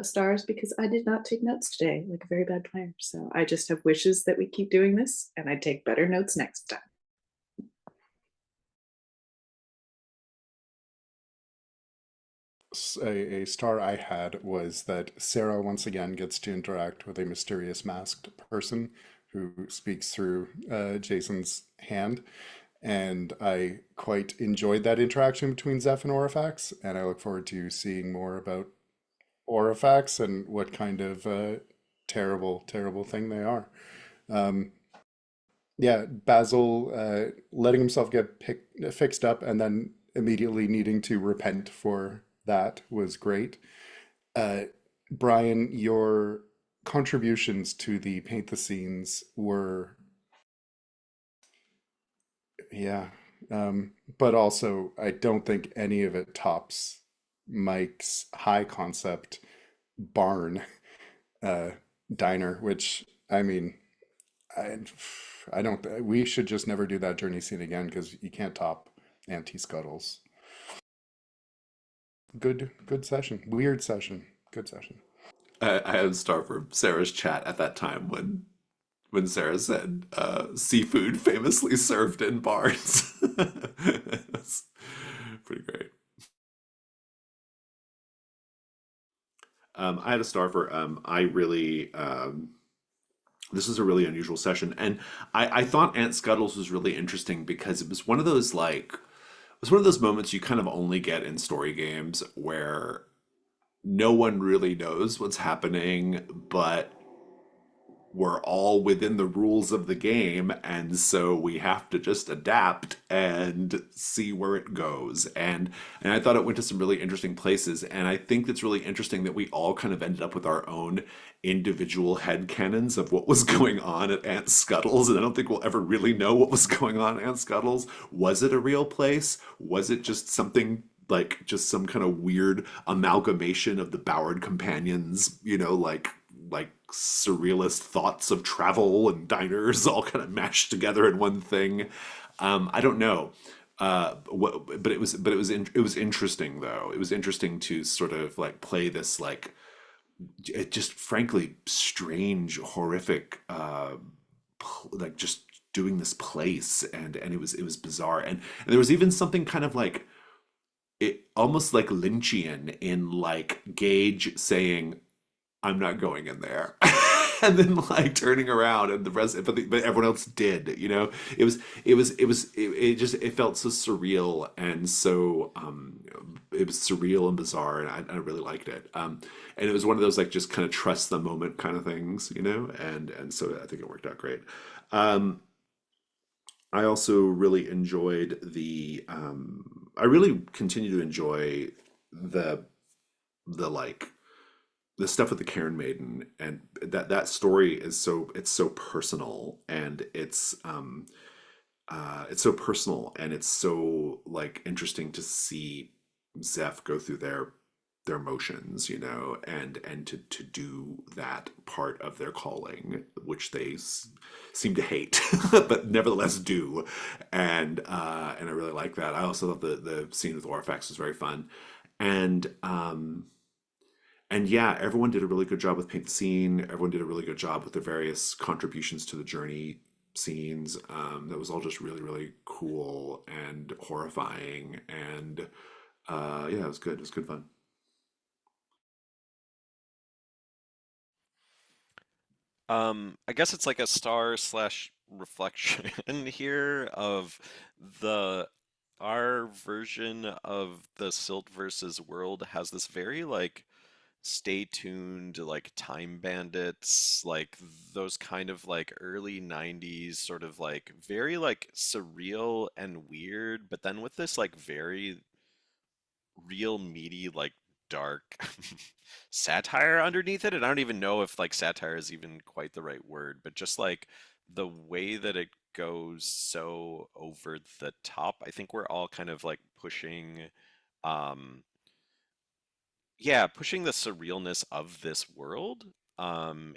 stars because I did not take notes today, like a very bad player. So I just have wishes that we keep doing this, and I take better notes next time. A star I had was that Sarah once again gets to interact with a mysterious masked person who speaks through Jason's hand. And I quite enjoyed that interaction between Zeph and Orifax, and I look forward to seeing more about Orifax and what kind of terrible, terrible thing they are. Um, yeah, Basil letting himself get fixed up and then immediately needing to repent for that was great. Uh, Brian, your contributions to the paint the scenes were, yeah, but also I don't think any of it tops Mike's high concept barn uh, diner, which I mean, I, I don't. We should just never do that journey scene again because you can't top Auntie Scuttles. Good session. Weird session. Good session. I had a star for Sarah's chat at that time when Sarah said seafood famously served in bars. That's pretty great. I had a star for I really this is a really unusual session, and I thought Aunt Scuttles was really interesting because it was one of those like it was one of those moments you kind of only get in story games where no one really knows what's happening, but we're all within the rules of the game, and so we have to just adapt and see where it goes. And I thought it went to some really interesting places, and I think it's really interesting that we all kind of ended up with our own individual headcanons of what was going on at Aunt Scuttles, and I don't think we'll ever really know what was going on at Aunt Scuttles. Was it a real place? Was it just something like just some kind of weird amalgamation of the Ballard companions, like surrealist thoughts of travel and diners all kind of mashed together in one thing. I don't know. But it was interesting though. It was interesting to sort of like play this like it just frankly strange, horrific, like just doing this place, and it was bizarre, and there was even something kind of like it almost like Lynchian in like Gage saying, I'm not going in there. And then like turning around and the rest, but everyone else did, you know, it just, it felt so surreal and so, it was surreal and bizarre and I really liked it. And it was one of those like just kind of trust the moment kind of things, you know, and so I think it worked out great. Um, I also really enjoyed I really continue to enjoy the, like, the stuff with the Cairn Maiden, and that story is so it's so personal, and it's so personal, and it's so like interesting to see Zeph go through their motions, you know, and to do that part of their calling, which they seem to hate, but nevertheless do, and I really like that. I also thought the scene with Orphex was very fun, and and yeah, everyone did a really good job with paint the scene. Everyone did a really good job with their various contributions to the journey scenes. That was all just really, really cool and horrifying. And yeah, it was good. It was good fun. I guess it's like a star slash reflection here of the our version of the Silt versus world has this very like stay tuned like time bandits like those kind of like early 90s sort of like very like surreal and weird but then with this like very real meaty like dark satire underneath it and I don't even know if like satire is even quite the right word but just like the way that it goes so over the top I think we're all kind of like pushing um yeah, pushing the surrealness of this world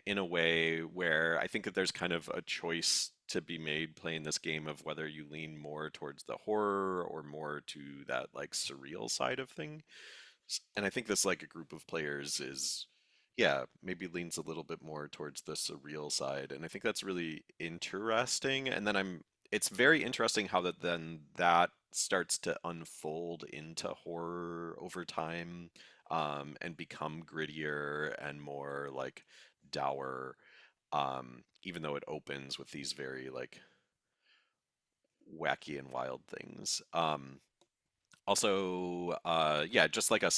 in a way where I think that there's kind of a choice to be made playing this game of whether you lean more towards the horror or more to that like surreal side of thing. And I think this like a group of players is, yeah, maybe leans a little bit more towards the surreal side. And I think that's really interesting. And then it's very interesting how that then that starts to unfold into horror over time, and become grittier and more like dour, even though it opens with these very like wacky and wild things. Also, yeah, just like a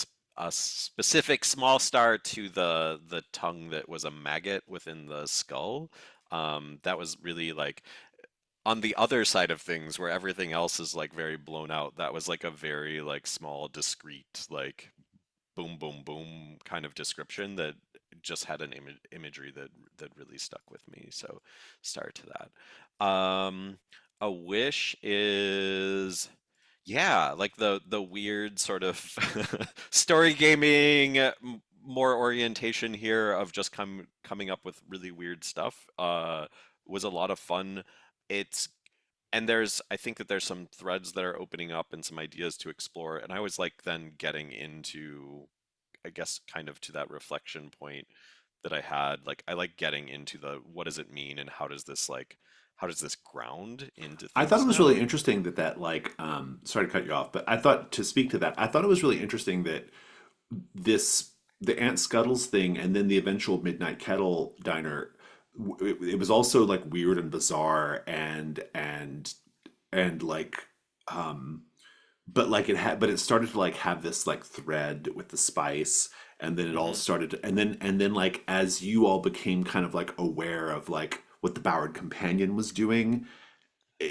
specific small star to the tongue that was a maggot within the skull. That was really like on the other side of things where everything else is like very blown out. That was like a very like small, discrete, like boom, boom, boom kind of description that just had an imagery that really stuck with me. So, start to that. A wish is yeah, like the weird sort of story gaming more orientation here of just coming up with really weird stuff was a lot of fun. It's and there's I think that there's some threads that are opening up and some ideas to explore and I was like then getting into I guess kind of to that reflection point that I had like I like getting into the what does it mean and how does this ground into I thought things it was now? really interesting that like sorry to cut you off, but I thought to speak to that, I thought it was really interesting that this the Aunt Scuttles thing and then the eventual Midnight Kettle diner it was also like weird and bizarre and like um but like but it started to like have this like thread with the spice and then it all Hmm. started to, and then like as you all became kind of like aware of like what the Bowered Companion was doing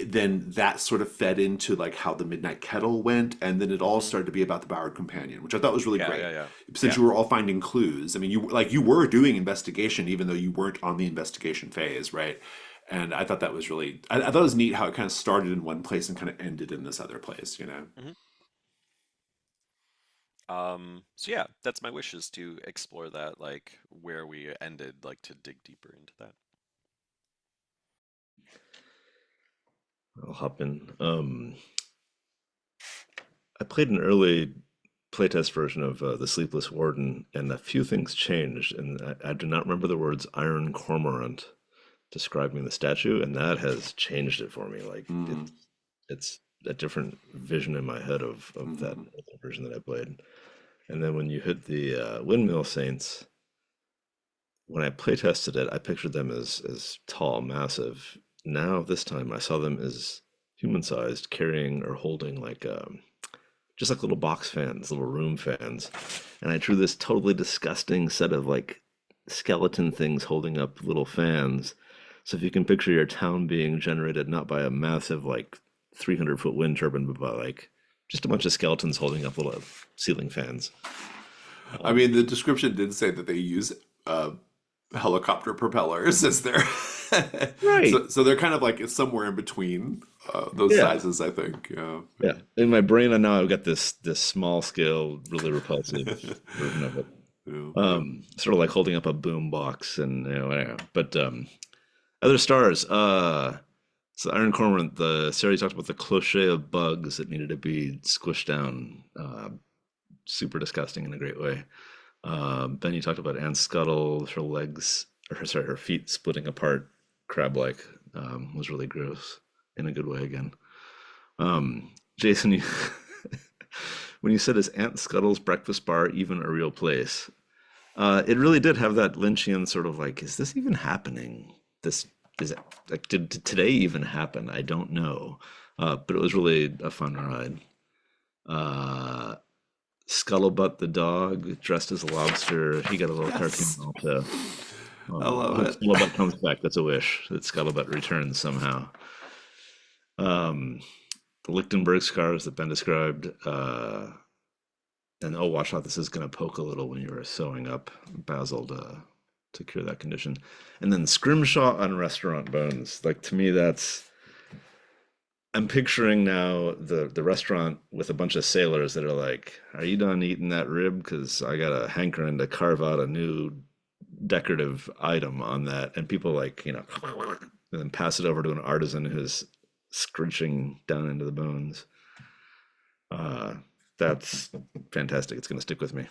then that sort of fed into like how the Midnight Kettle went, and then it all Hmm. started to be about the Bowered Companion, which I thought was really Yeah, yeah, great. yeah. Since Yeah. you were all finding clues, I mean, you were doing investigation, even though you weren't on the investigation phase, right? And I thought that was really, I thought it was neat how it kind of started in one place and kind of ended in this other place, you know? Hmm. So yeah, that's my wish is to explore that, like where we ended, like to dig deeper into that. I'll hop in. I played an early playtest version of The Sleepless Warden, and a few things changed, and I do not remember the words Iron Cormorant describing the statue, and that has changed it for me. Like Mm, it's a different vision in my head of that mhm. version that I played. And then when you hit the Windmill Saints, when I playtested it, I pictured them as tall, massive. Now this time I saw them as human-sized, carrying or holding like just like little box fans, little room fans. And I drew this totally disgusting set of like skeleton things holding up little fans. So if you can picture your town being generated not by a massive like 300-foot wind turbine, but by like just a bunch of skeletons holding up little ceiling fans. I Um, mean, the description did say that they use uh, helicopter propellers as their Right. So they're kind of like somewhere in between those Yeah. sizes, I think. Yeah. Yeah. In my brain, I know I've got this small scale, really repulsive version of it. Yeah. Sort of like holding up a boom box and whatever. But other stars. So Iron Cormorant, the Sarah talked about the cloche of bugs that needed to be squished down. Super disgusting in a great way. Ben, you talked about Anne Scuttle, her legs, or sorry, her feet splitting apart, crab-like, was really gross in a good way again. Jason, you, when you said, "Is Aunt Scuttle's breakfast bar even a real place?" It really did have that Lynchian sort of like, is this even happening? This is it, like, did today even happen? I don't know, but it was really a fun ride. Uh, Scuttlebutt the dog, dressed as a lobster, he got a little cartoon Yes. also. I I love hope it. Scuttlebutt comes back. That's a wish that Scuttlebutt returns somehow. Um, the Lichtenberg scars that Ben described, and oh, watch out, this is going to poke a little when you were sewing up Basil to cure that condition. And then Scrimshaw on restaurant bones. Like to me, I'm picturing now the restaurant with a bunch of sailors that are like, "Are you done eating that rib? Because I got a hankering to carve out a new decorative item on that." And people like, and then pass it over to an artisan who's scrunching down into the bones. Uh, that's fantastic. It's going to stick with me.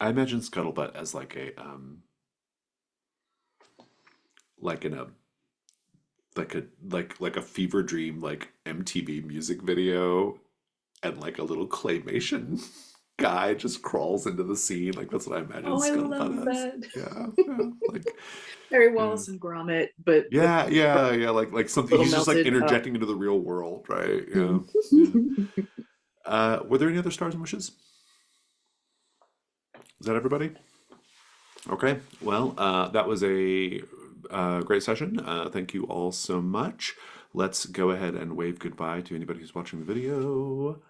I imagine Scuttlebutt as like in a like a fever dream like MTV music video, and like a little claymation guy just crawls into the scene. Like that's what I imagine Oh, I love Scuttlebutt as. that. Yeah, yeah, like Harry yeah. Wallace and Gromit, but with Yeah, yeah, yeah, like a something little he's just like melted. interjecting into the real world, right? Yeah, Mm. yeah. Were there any other stars and wishes? Is that everybody? Okay, well, that was a great session. Thank you all so much. Let's go ahead and wave goodbye to anybody who's watching the video.